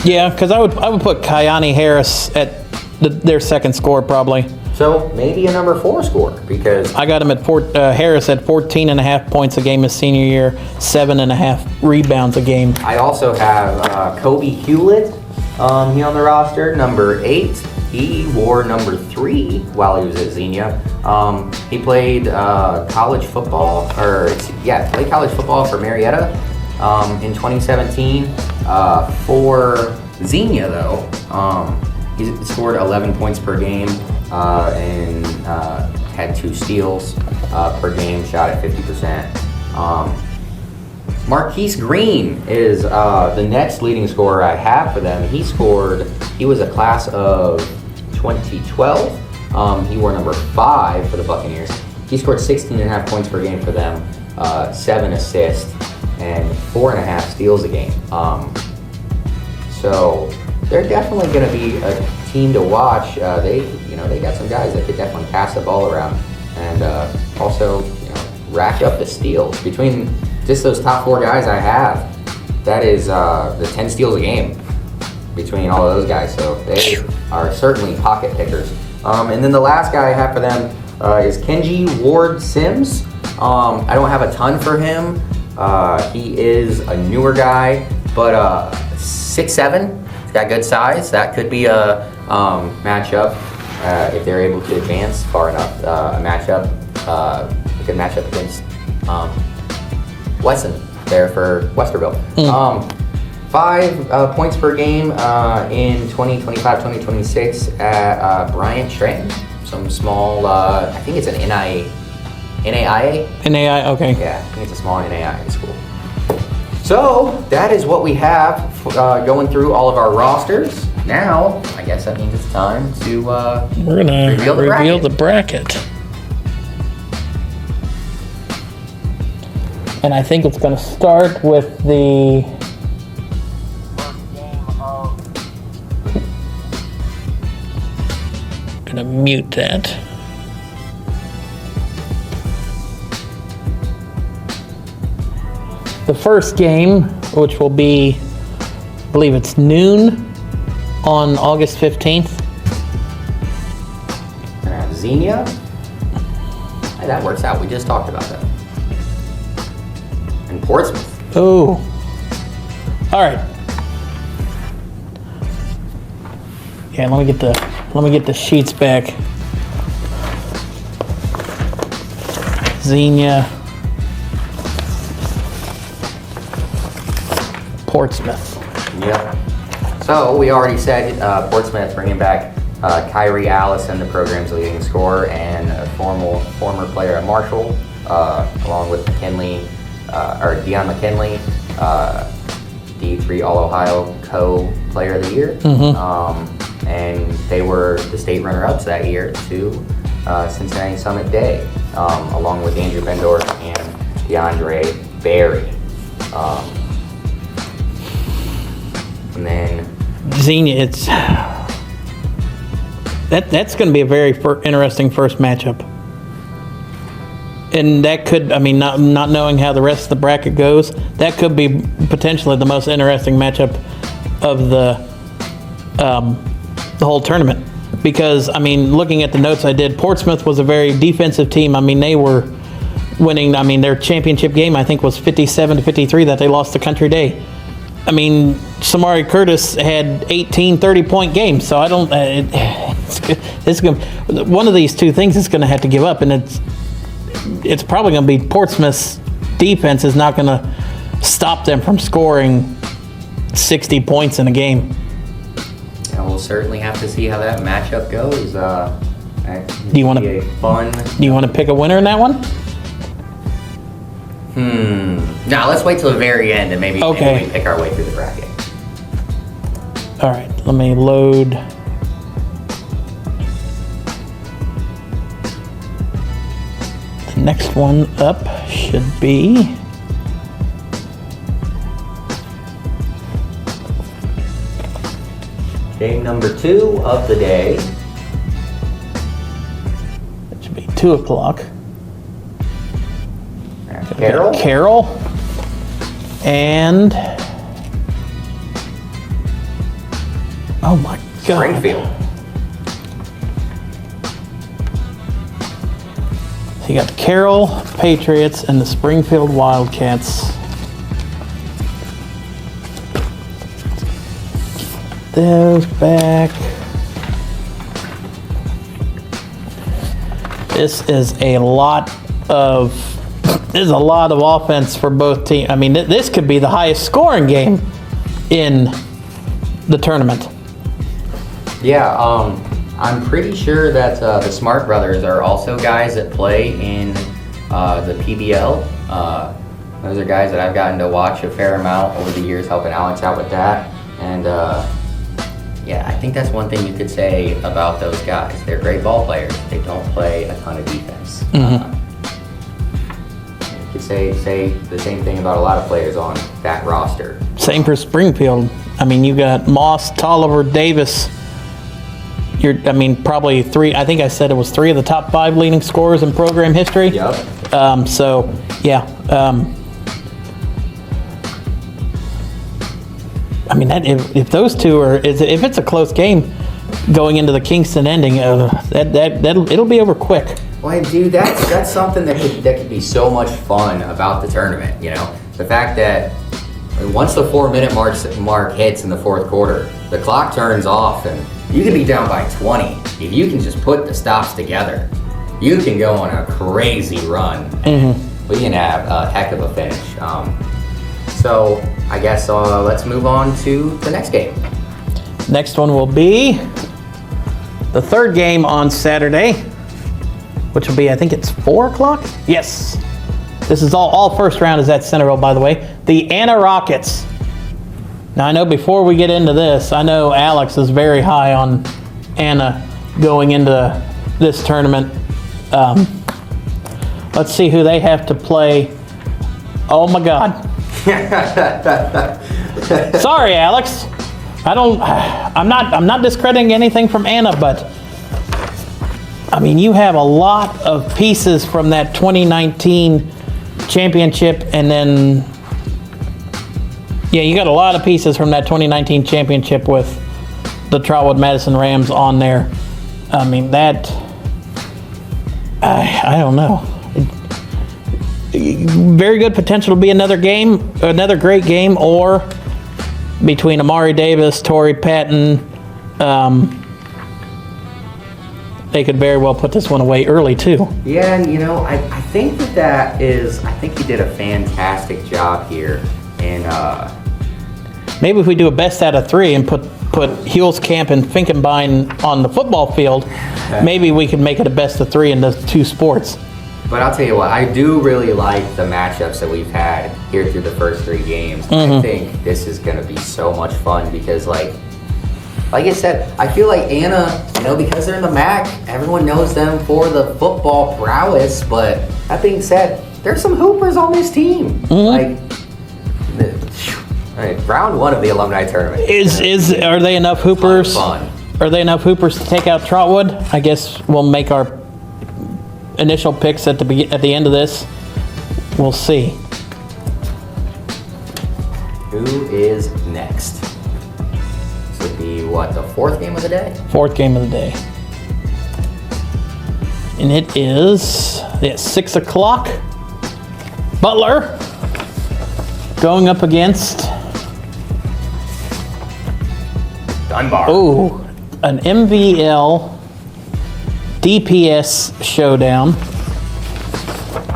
Speaker 3: Yeah, because I would put Kyani Harris at their second score probably.
Speaker 2: So maybe a number 4 scorer, because
Speaker 3: I got him at Harris at 14.5 points a game his senior year, 7.5 rebounds a game.
Speaker 2: I also have Kobe Hewlett here on the roster, number 8. He wore number 3 while he was at Xenia. He played college football for Marietta in 2017. For Xenia, though, he scored 11 points per game and had 2 steals per game, shot at 50%. Marquise Green is the next leading scorer I have for them. He was a class of 2012. He wore number 5 for the Buccaneers. He scored 16.5 points per game for them, 7 assists, and 4.5 steals a game. So they're definitely going to be a team to watch. They got some guys that could definitely pass the ball around, and also rack up the steals. Between just those top 4 guys I have, that is the 10 steals a game between all of those guys. So they are certainly pocket pickers. And then the last guy I have for them is Kenji Ward Sims. I don't have a ton for him. He is a newer guy, but 6'7". He's got good size. That could be a matchup if they're able to advance far enough. A good matchup against Wesson there for Westerville. 5 points per game in 2025-2026 at Bryant Stratton. Some small, I think it's an NAIA?
Speaker 3: NAI, okay.
Speaker 2: Yeah, I think it's a small NAIA school. So that is what we have going through all of our rosters. Now, I guess that means it's time to
Speaker 3: We're gonna reveal the bracket. And I think it's gonna start with the gonna mute that. The first game, which will be, I believe it's noon on August 15th.
Speaker 2: Xenia. Hey, that works out. We just talked about that. And Portsmouth.
Speaker 3: Oh. All right. Yeah, let me get the sheets back. Xenia. Portsmouth.
Speaker 2: Yep. So we already said Portsmouth bringing back Kyrie Allison, the program's leading scorer, and a former player at Marshall, along with Deion McKinley, D3 All-Ohio Co-Player of the Year. And they were the state runner-ups that year to Cincinnati Summit Day, along with Andrew Bendorf and DeAndre Berry. And then
Speaker 3: Xenia, That's going to be a very interesting first matchup. And that could, I mean, not knowing how the rest of the bracket goes, that could be potentially the most interesting matchup of the whole tournament. Because, I mean, looking at the notes I did, Portsmouth was a very defensive team. I mean, they were winning, I mean, their championship game, I think, was 57-53 that they lost to Country Day. I mean, Samari Curtis had 18 30-point games, so I don't, it's gonna, one of these two things is going to have to give up, and it's probably going to be Portsmouth's defense is not going to stop them from scoring 60 points in a game.
Speaker 2: And we'll certainly have to see how that matchup goes.
Speaker 3: Do you want
Speaker 2: to fun?
Speaker 3: Do you want to pick a winner in that one?
Speaker 2: No, let's wait till the very end and maybe we pick our way through the bracket.
Speaker 3: All right, let me load. The next one up should be
Speaker 2: game number 2 of the day.
Speaker 3: It should be 2 o'clock.
Speaker 2: Carroll
Speaker 3: and oh my God,
Speaker 2: Springfield.
Speaker 3: So you got the Carroll Patriots and the Springfield Wildcats. Those back. This is a lot of offense for both teams. I mean, this could be the highest scoring game in the tournament.
Speaker 2: Yeah, I'm pretty sure that the Smart brothers are also guys that play in the PBL. Those are guys that I've gotten to watch a fair amount over the years, helping Alex out with that. And yeah, I think that's one thing you could say about those guys. They're great ball players. They don't play a ton of defense. You could say the same thing about a lot of players on that roster.
Speaker 3: Same for Springfield. I mean, you got Moss, Tolliver, Davis. Probably 3. I think I said it was 3 of the top 5 leading scorers in program history.
Speaker 2: Yep.
Speaker 3: So, yeah. I mean, if those two are, if it's a close game going into the Kingston ending, it'll be over quick.
Speaker 2: Well, dude, that's something that could be so much fun about the tournament. You know, the fact that once the 4-minute mark hits in the fourth quarter, the clock turns off and you can be down by 20. If you can just put the stops together, you can go on a crazy run. We can have a heck of a finish. So I guess let's move on to the next game.
Speaker 3: Next one will be the third game on Saturday, which will be, I think it's 4 o'clock? Yes. This is all first round is at Centerville, by the way. The Anna Rockets. Now, I know before we get into this, I know Alex is very high on Anna going into this tournament. Let's see who they have to play. Oh my God. Sorry, Alex. I'm not discrediting anything from Anna, but I mean, you have a lot of pieces from that 2019 championship, and then you got a lot of pieces from that 2019 championship with the Trotwood Madison Rams on there. I mean, that I don't know. Very good potential to be another great game, or between Amari Davis, Torrey Patton, they could very well put this one away early too.
Speaker 2: Yeah, and you know, I think I think he did a fantastic job here. And
Speaker 3: maybe if we do a best out of 3 and put Hewells Camp and Finkenbein on the football field, maybe we could make it a best of 3 in the 2 sports.
Speaker 2: But I'll tell you what, I do really like the matchups that we've had here through the first 3 games. I think this is going to be so much fun because, like I said, I feel like Anna, you know, because they're in the MAC, everyone knows them for the football prowess. But that being said, there's some hoopers on this team. Round 1 of the alumni tournament.
Speaker 3: Are they enough hoopers?
Speaker 2: Fun.
Speaker 3: Are they enough Hoopers to take out Trotwood? I guess we'll make our initial picks at the end of this. We'll see.
Speaker 2: Who is next? This would be what, the fourth game of the day?
Speaker 3: Fourth game of the day. And it is at 6 o'clock. Butler going up against
Speaker 2: Dunbar.
Speaker 3: Oh, an MVL DPS showdown.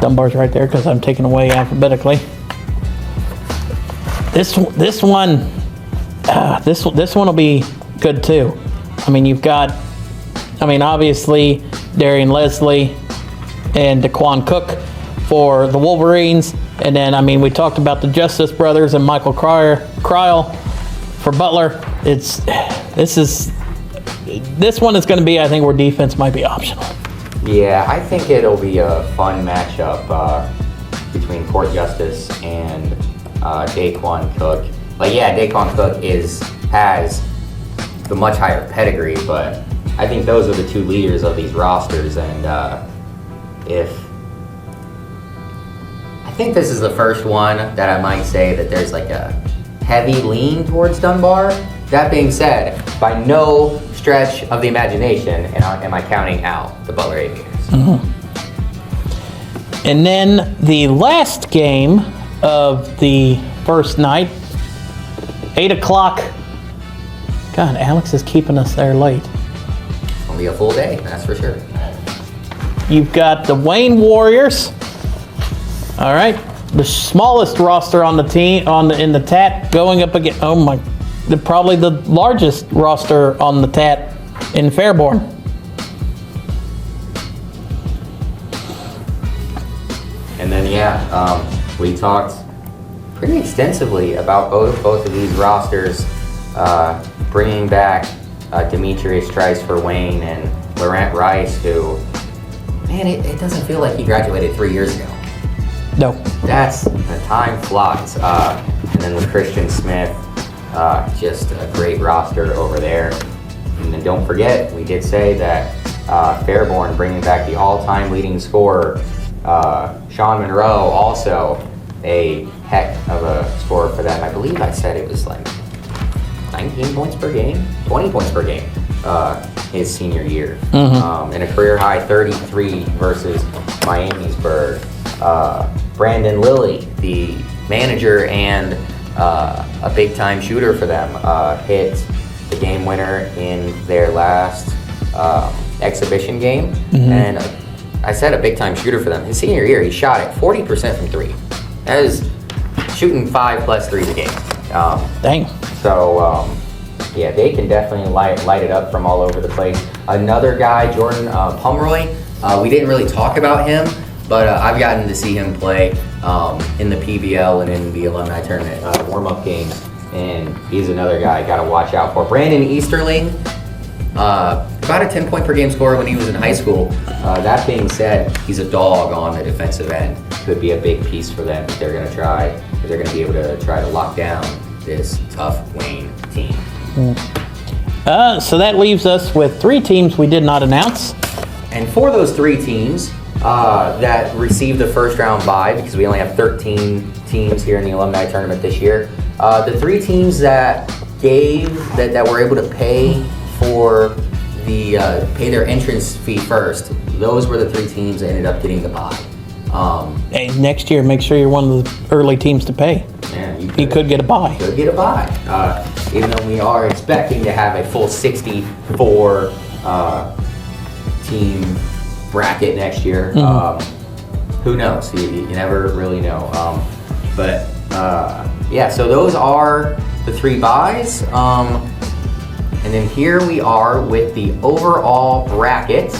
Speaker 3: Dunbar's right there because I'm taking away alphabetically. This one will be good too. I mean, you've got, obviously Darian Leslie and Daquan Cook for the Wolverines, and then we talked about the Justice brothers and Michael Cryle for Butler. This one is going to be, I think, where defense might be optional.
Speaker 2: Yeah, I think it'll be a fun matchup between Court Justice and Daquan Cook. But yeah, Daquan Cook has the much higher pedigree, but I think those are the two leaders of these rosters, and I think this is the first one that I might say that there's like a heavy lean towards Dunbar. That being said, by no stretch of the imagination am I counting out the Butler Aviators.
Speaker 3: Mm-hmm. And then the last game of the first night, 8 o'clock. God, Alex is keeping us there late.
Speaker 2: It'll be a full day, that's for sure.
Speaker 3: You've got the Wayne Warriors. All right, the smallest roster on the team in the TAT going up against probably the largest roster on the TAT in Fairborn.
Speaker 2: And then we talked pretty extensively about both of these rosters, bringing back Demetrius Trice for Wayne and Laurent Rice, who, man, it doesn't feel like he graduated 3 years ago.
Speaker 3: No.
Speaker 2: The time flies. And then with Christian Smith, just a great roster over there. And then don't forget, we did say that Fairborn bringing back the all-time leading scorer, Sean Monroe, also a heck of a scorer for them. I believe I said it was like 19 points per game, 20 points per game his senior year. Mm-hmm. And a career high 33 versus Miamisburg. Brandon Lilly, the manager and a big-time shooter for them, hit the game winner in their last exhibition game. Mm-hmm. And I said a big-time shooter for them. His senior year, he shot it 40% from three. That is shooting 5+ threes a game.
Speaker 3: Dang.
Speaker 2: So, yeah, they can definitely light it up from all over the place. Another guy, Jordan Pomeroy, we didn't really talk about him, but I've gotten to see him play in the PBL and in the Alumni Tournament warm-up games, and he's another guy I got to watch out for. Brandon Easterling, about a 10-point-per-game scorer when he was in high school. That being said, he's a dog on the defensive end. Could be a big piece for them if they're going to be able to try to lock down this tough Wayne team.
Speaker 3: So that leaves us with 3 teams we did not announce.
Speaker 2: And for those 3 teams that received the first round bye, because we only have 13 teams here in the Alumni Tournament this year, the 3 teams that were able to pay their entrance fee first, those were the 3 teams that ended up getting the bye.
Speaker 3: Hey, next year, make sure you're one of the early teams to pay.
Speaker 2: Yeah,
Speaker 3: you could get a bye.
Speaker 2: Could get a bye. Even though we are expecting to have a full 64 team bracket next year. Mm-hmm. Who knows? You never really know. So those are the 3 byes. And then here we are with the overall bracket.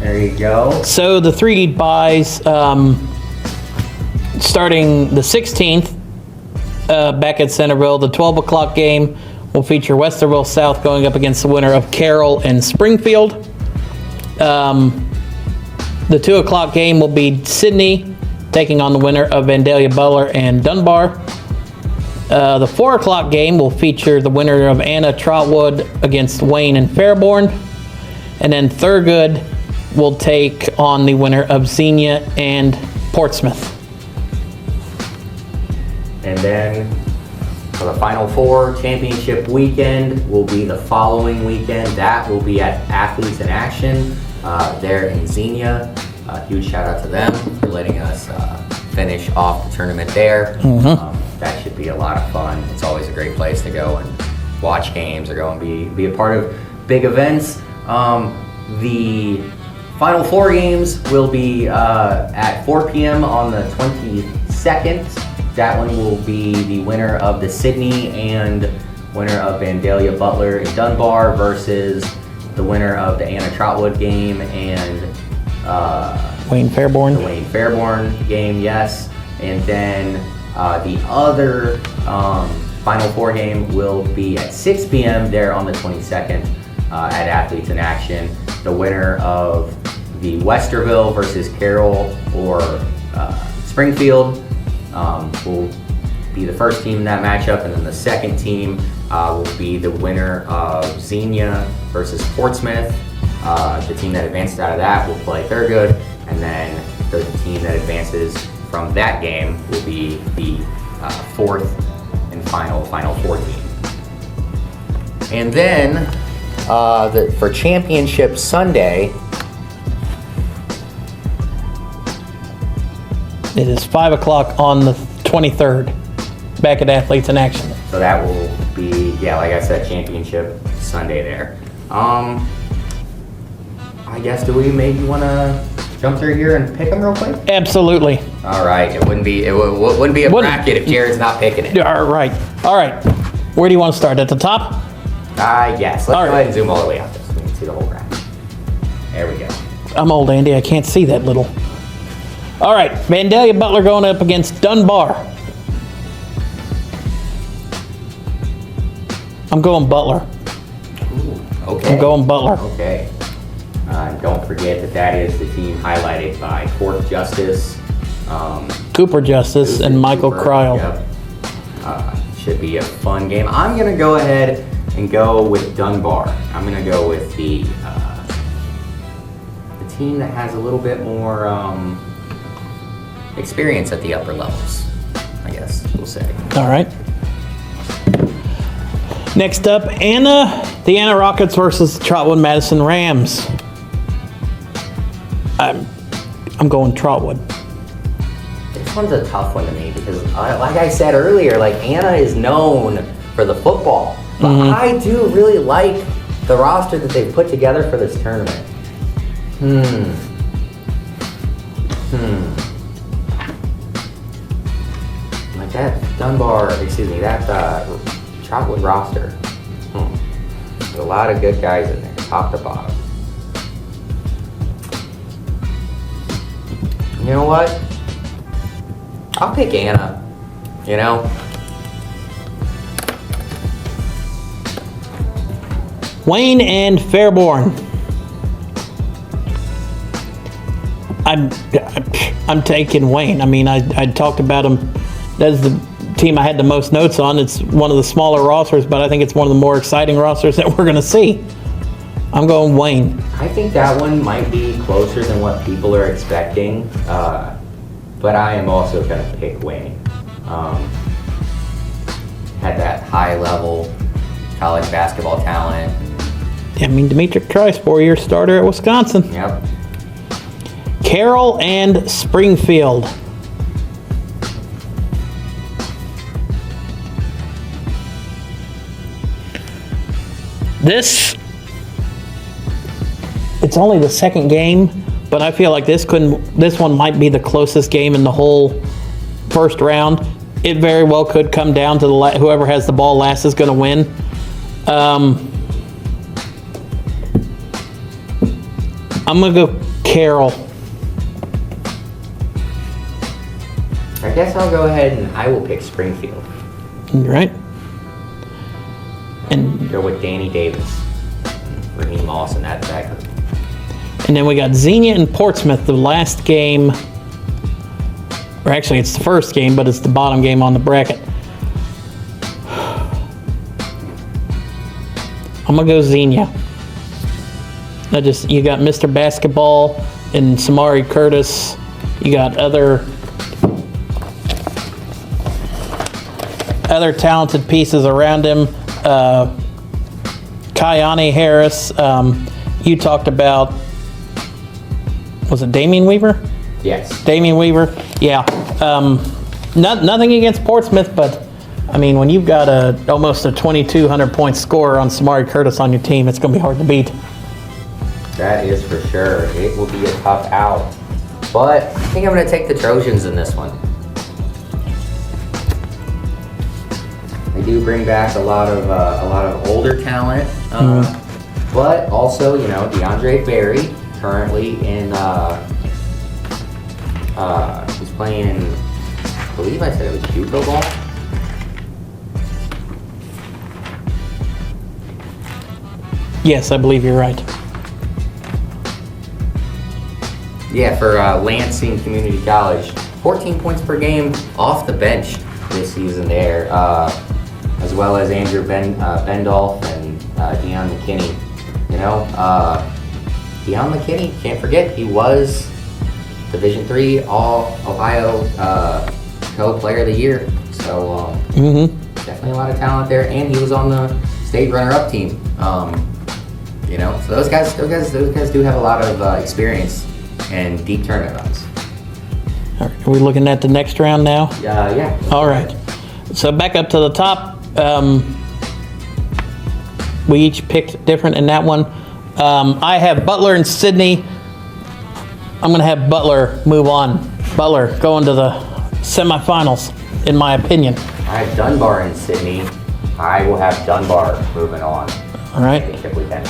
Speaker 2: There you go.
Speaker 3: So the 3 byes, starting the 16th, back at Centerville, the 12 o'clock game will feature Westerville South going up against the winner of Carroll and Springfield. The 2 o'clock game will be Sydney taking on the winner of Vandalia Butler and Dunbar. The 4 o'clock game will feature the winner of Anna Trotwood against Wayne and Fairborn. And then Thurgood will take on the winner of Xenia and Portsmouth.
Speaker 2: And then for the Final Four championship weekend will be the following weekend. That will be at Athletes in Action there in Xenia. Huge shout out to them for letting us finish off the tournament there. That should be a lot of fun. It's always a great place to go and watch games or go and be a part of big events. The Final Four games will be at 4 p.m. on the 22nd. That one will be the winner of the Sydney and winner of Vandalia Butler and Dunbar versus the winner of the Anna Trotwood game and
Speaker 3: Wayne Fairborn.
Speaker 2: The Wayne Fairborn game, yes. And then the other Final Four game will be at 6 p.m. there on the 22nd at Athletes in Action. The winner of the Westerville versus Carroll or Springfield will be the first team in that matchup, and then the second team will be the winner of Xenia versus Portsmouth. The team that advances out of that will play Thurgood, and then the team that advances from that game will be the fourth and Final Four team. And then for Championship Sunday,
Speaker 3: it is 5 o'clock on the 23rd, back at Athletes in Action.
Speaker 2: So that will be, yeah, like I said, Championship Sunday there. I guess, do we maybe want to jump through here and pick them real quick?
Speaker 3: Absolutely.
Speaker 2: All right. It wouldn't be a bracket if Jared's not picking it.
Speaker 3: All right. Where do you want to start? At the top?
Speaker 2: Yes. Let's go ahead and zoom all the way out there so we can see the whole bracket. There we go.
Speaker 3: I'm old, Andy. I can't see that little. All right. Vandalia Butler going up against Dunbar. I'm going Butler.
Speaker 2: Ooh, okay.
Speaker 3: I'm going Butler.
Speaker 2: Okay. Don't forget that is the team highlighted by Fourth Justice,
Speaker 3: Cooper Justice, and Michael Cryle.
Speaker 2: Yep. Should be a fun game. I'm going to go ahead and go with Dunbar. I'm going to go with the team that has a little bit more experience at the upper levels, I guess we'll say.
Speaker 3: All right. Next up, the Anna Rockets versus Trotwood Madison Rams. I'm going Trotwood.
Speaker 2: This one's a tough one to me because, like I said earlier, like Anna is known for the football, but I do really like the roster that they've put together for this tournament. Like that that Trotwood roster. There's a lot of good guys in there, top to bottom. You know what? I'll pick Anna, you know?
Speaker 3: Wayne and Fairborn. I'm taking Wayne. I mean, I talked about him. That's the team I had the most notes on. It's one of the smaller rosters, but I think it's one of the more exciting rosters that we're going to see. I'm going Wayne.
Speaker 2: I think that one might be closer than what people are expecting, but I am also going to pick Wayne. Had that high-level college basketball talent.
Speaker 3: I mean, Dimitri Trice, 4-year starter at Wisconsin.
Speaker 2: Yep.
Speaker 3: Carroll and Springfield. It's only the second game, but I feel like this one might be the closest game in the whole first round. It very well could come down to whoever has the ball last is going to win. I'm going to go Carroll.
Speaker 2: I guess I'll go ahead and I will pick Springfield.
Speaker 3: Right. And
Speaker 2: go with Danny Davis, Raheem Moss, and that group.
Speaker 3: And then we got Xenia and Portsmouth, the last game, or actually it's the first game, but it's the bottom game on the bracket. I'm gonna go Xenia. You got Mr. Basketball and Samari Curtis. You got other talented pieces around him. Kayani Harris. You talked about, was it Damian Weaver?
Speaker 2: Yes.
Speaker 3: Damian Weaver. Yeah. Nothing against Portsmouth, but I mean, when you've got almost a 2,200 point scorer on Samari Curtis on your team, it's going to be hard to beat.
Speaker 2: That is for sure. It will be a tough out. But I think I'm going to take the Trojans in this one. They do bring back a lot of older talent, but also, DeAndre Berry currently in. He's playing. I believe I said it was JUCO ball.
Speaker 3: Yes, I believe you're right.
Speaker 2: Yeah, for Lansing Community College, 14 points per game off the bench this season there, as well as Andrew Bendolph and Deion McKinney. Deion McKinney, can't forget, he was Division III All-Ohio Co-Player of the Year. So definitely a lot of talent there, and he was on the state runner-up team. So those guys do have a lot of experience and deep tournament runs.
Speaker 3: All right, are we looking at the next round now?
Speaker 2: Yeah.
Speaker 3: All right. So back up to the top. We each picked different in that one. I have Butler and Sydney. I'm going to have Butler move on. Butler going to the semifinals, in my opinion.
Speaker 2: I have Dunbar and Sydney. I will have Dunbar moving on.
Speaker 3: All right.
Speaker 2: Championship weekend.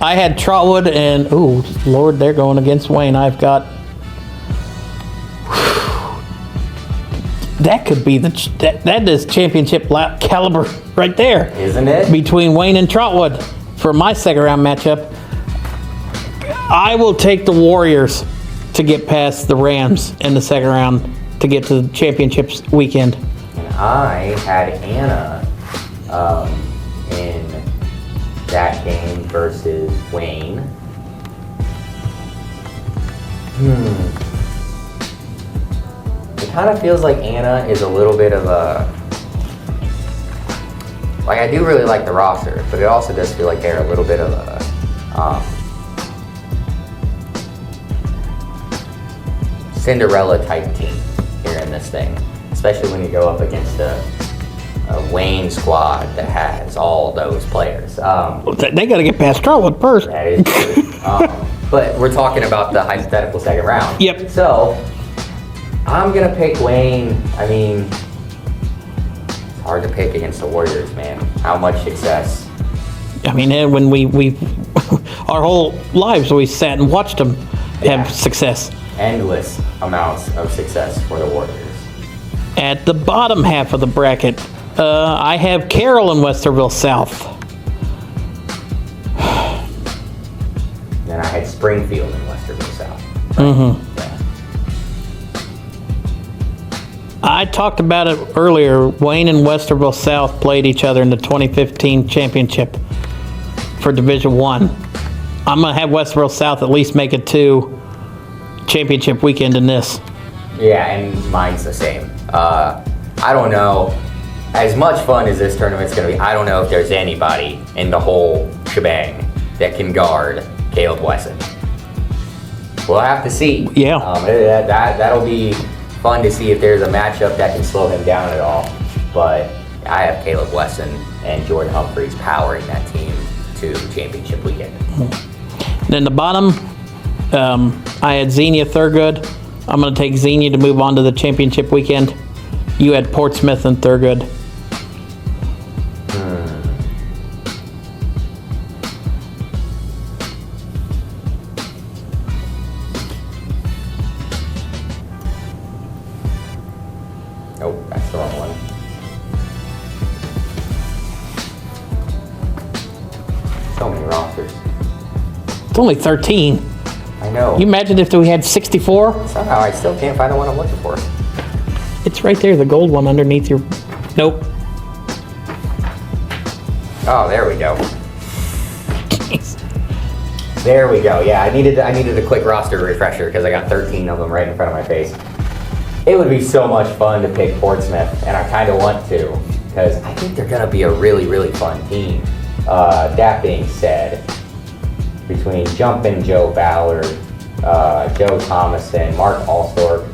Speaker 3: I had Trotwood and, oh, Lord, they're going against Wayne. I've got, that could be that is championship caliber right there.
Speaker 2: Isn't it?
Speaker 3: Between Wayne and Trotwood for my second round matchup. I will take the Warriors to get past the Rams in the second round to get to the championships weekend.
Speaker 2: And I had Anna in that game versus Wayne. It kind of feels like Anna is a little bit of a... Like, I do really like the roster, but it also does feel like they're a little bit of a... Cinderella type team here in this thing, especially when you go up against a Wayne squad that has all those players.
Speaker 3: They got to get past Trotwood first.
Speaker 2: That is true. But we're talking about the hypothetical second round.
Speaker 3: Yep.
Speaker 2: So I'm gonna pick Wayne. I mean, it's hard to pick against the Warriors, man. How much success?
Speaker 3: I mean, when we our whole lives we sat and watched them have success.
Speaker 2: Endless amounts of success for the Warriors.
Speaker 3: At the bottom half of the bracket, I have Carroll in Westerville South.
Speaker 2: Then I had Springfield in Westerville South. Yeah.
Speaker 3: I talked about it earlier. Wayne and Westerville South played each other in the 2015 championship for Division I. I'm going to have Westerville South at least make it to championship weekend in this.
Speaker 2: Yeah, and mine's the same. I don't know. As much fun as this tournament's going to be, I don't know if there's anybody in the whole shebang that can guard Caleb Wesson. We'll have to see.
Speaker 3: Yeah.
Speaker 2: That'll be fun to see if there's a matchup that can slow him down at all. But I have Caleb Wesson and Jordan Humphreys powering that team to championship weekend.
Speaker 3: Then the bottom, I had Xenia Thurgood. I'm going to take Xenia to move on to the championship weekend. You had Portsmouth and Thurgood.
Speaker 2: Nope, that's the wrong one. So many rosters.
Speaker 3: It's only 13.
Speaker 2: I know.
Speaker 3: You imagine if we had 64?
Speaker 2: Somehow I still can't find the one I'm looking for.
Speaker 3: It's right there, the gold one underneath your... Nope.
Speaker 2: Oh, there we go. There we go. Yeah, I needed a quick roster refresher because I got 13 of them right in front of my face. It would be so much fun to pick Portsmouth, and I kind of want to because I think they're going to be a really, really fun team. That being said, between Jumpin' Joe Ballard, Joe Thomason, Mark Alstorp,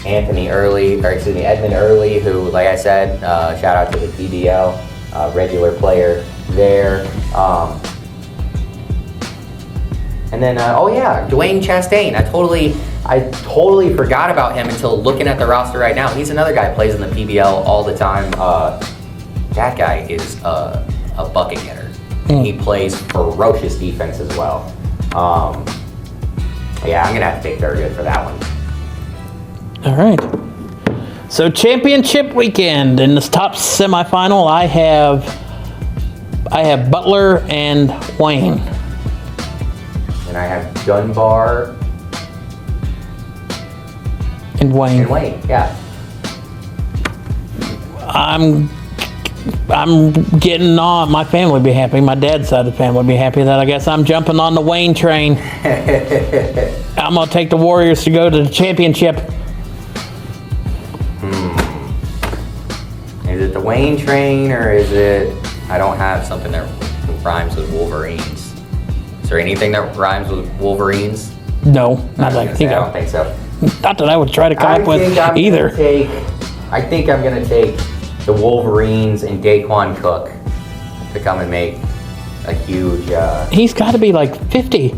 Speaker 2: Edmund Early, who, like I said, shout out to the PBL, regular player there. And then, Dwayne Chastain. I totally forgot about him until looking at the roster right now. He's another guy who plays in the PBL all the time. That guy is a bucket getter. And he plays ferocious defense as well. I'm going to have to take Thurgood for that one.
Speaker 3: All right. So championship weekend in this top semifinal, I have Butler and Wayne.
Speaker 2: And I have Dunbar
Speaker 3: and Wayne.
Speaker 2: Yeah.
Speaker 3: I'm getting on. My family will be happy. My dad's side of the family will be happy that I guess I'm jumping on the Wayne train. I'm gonna take the Warriors to go to the championship.
Speaker 2: Is it the Wayne train or is it? I don't have something that rhymes with Wolverines. Is there anything that rhymes with Wolverines?
Speaker 3: No, not that I think
Speaker 2: I
Speaker 3: of.
Speaker 2: don't think so.
Speaker 3: Not that I would try to come up with either.
Speaker 2: I think I'm gonna take the Wolverines and Daquan Cook to come and make a huge.
Speaker 3: He's got to be like 50.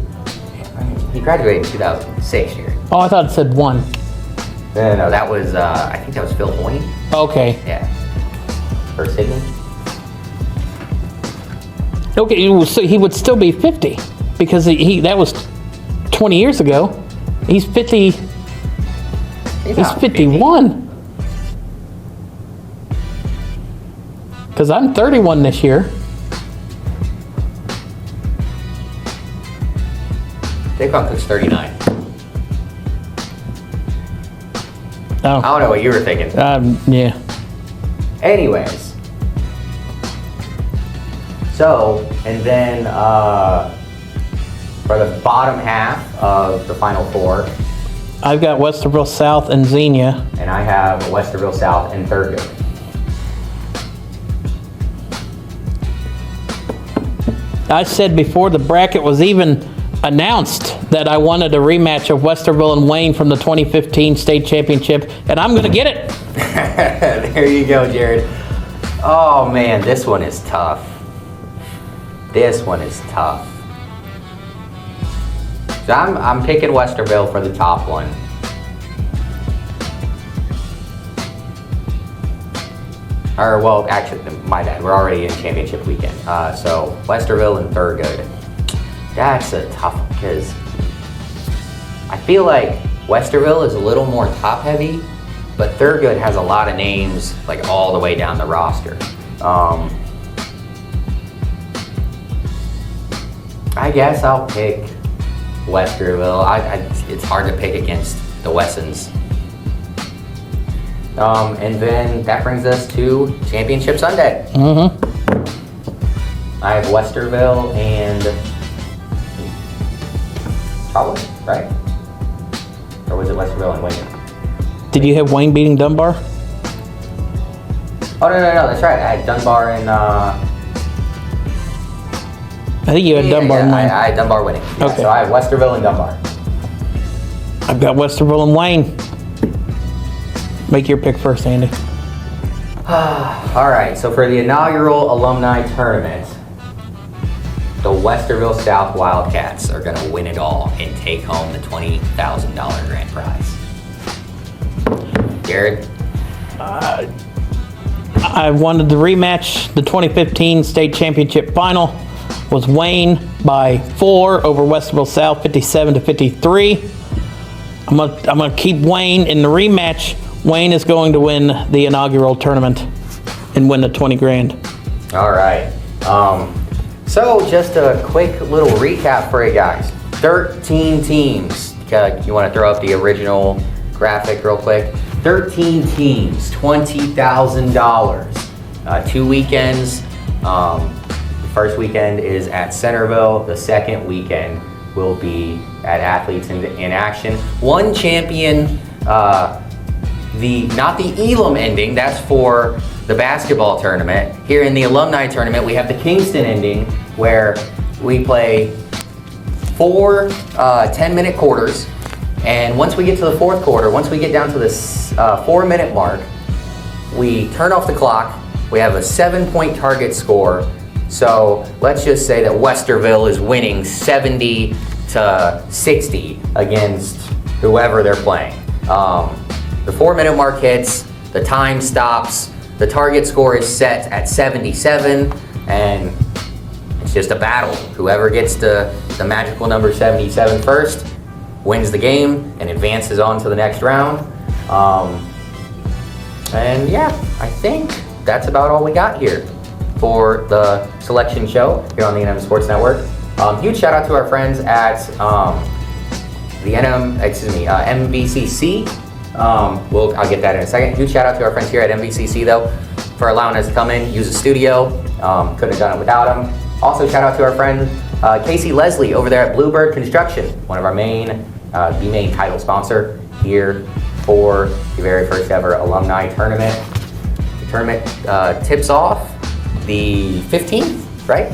Speaker 2: He graduated in 2006 here.
Speaker 3: Oh, I thought it said 1.
Speaker 2: No, that was. I think that was Phil Hoyne.
Speaker 3: Okay.
Speaker 2: Yeah. For Sydney.
Speaker 3: Okay, so he would still be 50 because that was 20 years ago. He's 50. He's 51. Because I'm 31 this year.
Speaker 2: Daquan Cook's 39.
Speaker 3: Oh.
Speaker 2: I don't know what you were thinking.
Speaker 3: Yeah.
Speaker 2: Anyways. So, and then for the bottom half of the Final Four,
Speaker 3: I've got Westerville South and Xenia.
Speaker 2: and I have Westerville South and Thurgood.
Speaker 3: I said before the bracket was even announced that I wanted a rematch of Westerville and Wayne from the 2015 state championship, and I'm going to get it.
Speaker 2: There you go, Jared. Oh man, this one is tough. This one is tough. So I'm picking Westerville for the top one. Or, well, actually, my bad. We're already in championship weekend. So Westerville and Thurgood. That's a tough one because I feel like Westerville is a little more top heavy, but Thurgood has a lot of names like all the way down the roster. I guess I'll pick Westerville. It's hard to pick against the Wessons. And then that brings us to Championship Sunday.
Speaker 3: Mm-hmm.
Speaker 2: I have Westerville and probably, right? Or was it Westerville and Wayne?
Speaker 3: Did you have Wayne beating Dunbar?
Speaker 2: Oh, no, that's right. I had Dunbar and
Speaker 3: I think you had Dunbar and Wayne.
Speaker 2: I had Dunbar winning. Yeah,
Speaker 3: Okay.
Speaker 2: So I have Westerville and Dunbar.
Speaker 3: I've got Westerville and Wayne. Make your pick first, Andy.
Speaker 2: All right, so for the inaugural alumni tournament, the Westerville South Wildcats are going to win it all and take home the $20,000 grand prize. Jared?
Speaker 3: I wanted to rematch the 2015 state championship final. Was Wayne by 4 over Westerville South, 57-53. I'm gonna keep Wayne in the rematch. Wayne is going to win the inaugural tournament and win the 20 grand.
Speaker 2: All right. So just a quick little recap for you guys. 13 teams. You want to throw up the original graphic real quick? 13 teams, $20,000. 2 weekends. The first weekend is at Centerville. The second weekend will be at Athletes in Action. One champion, not the Elam ending, that's for the basketball tournament. Here in the Alumni tournament, we have the Kingston ending, where we play 4 10-minute quarters. And once we get to the fourth quarter, once we get down to the 4-minute mark, we turn off the clock. We have a 7-point target score. So let's just say that Westerville is winning 70 to 60 against whoever they're playing. The 4-minute mark hits, the time stops, the target score is set at 77, and it's just a battle. Whoever gets the magical number 77 first wins the game and advances on to the next round. And yeah, I think that's about all we got here for the selection show here on the NM Sports Network. Huge shout out to our friends at the MVCC. I'll get that in a second. Huge shout out to our friends here at MVCC though for allowing us to come in, use the studio. Couldn't have done it without them. Also shout out to our friend Casey Leslie over there at Bluebird Construction, one of our the main title sponsor here for the very first ever alumni tournament. The tournament tips off the 15th, right?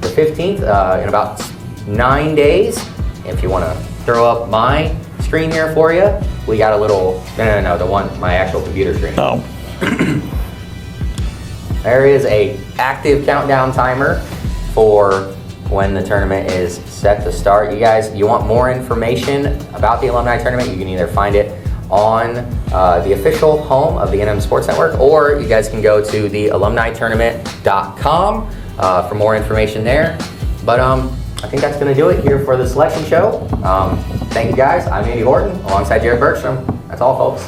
Speaker 2: The 15th in about 9 days. If you want to throw up my screen here for you, we got a little, no, the one, my actual computer screen.
Speaker 3: Oh.
Speaker 2: There is a active countdown timer for when the tournament is set to start. You guys, you want more information about the alumni tournament, you can either find it on the official home of the NM Sports Network, or you guys can go to the alumnitournament.com for more information there. But I think that's going to do it here for the selection show. Thank you guys. I'm Andy Horton alongside Jared Bergstrom. That's all, folks.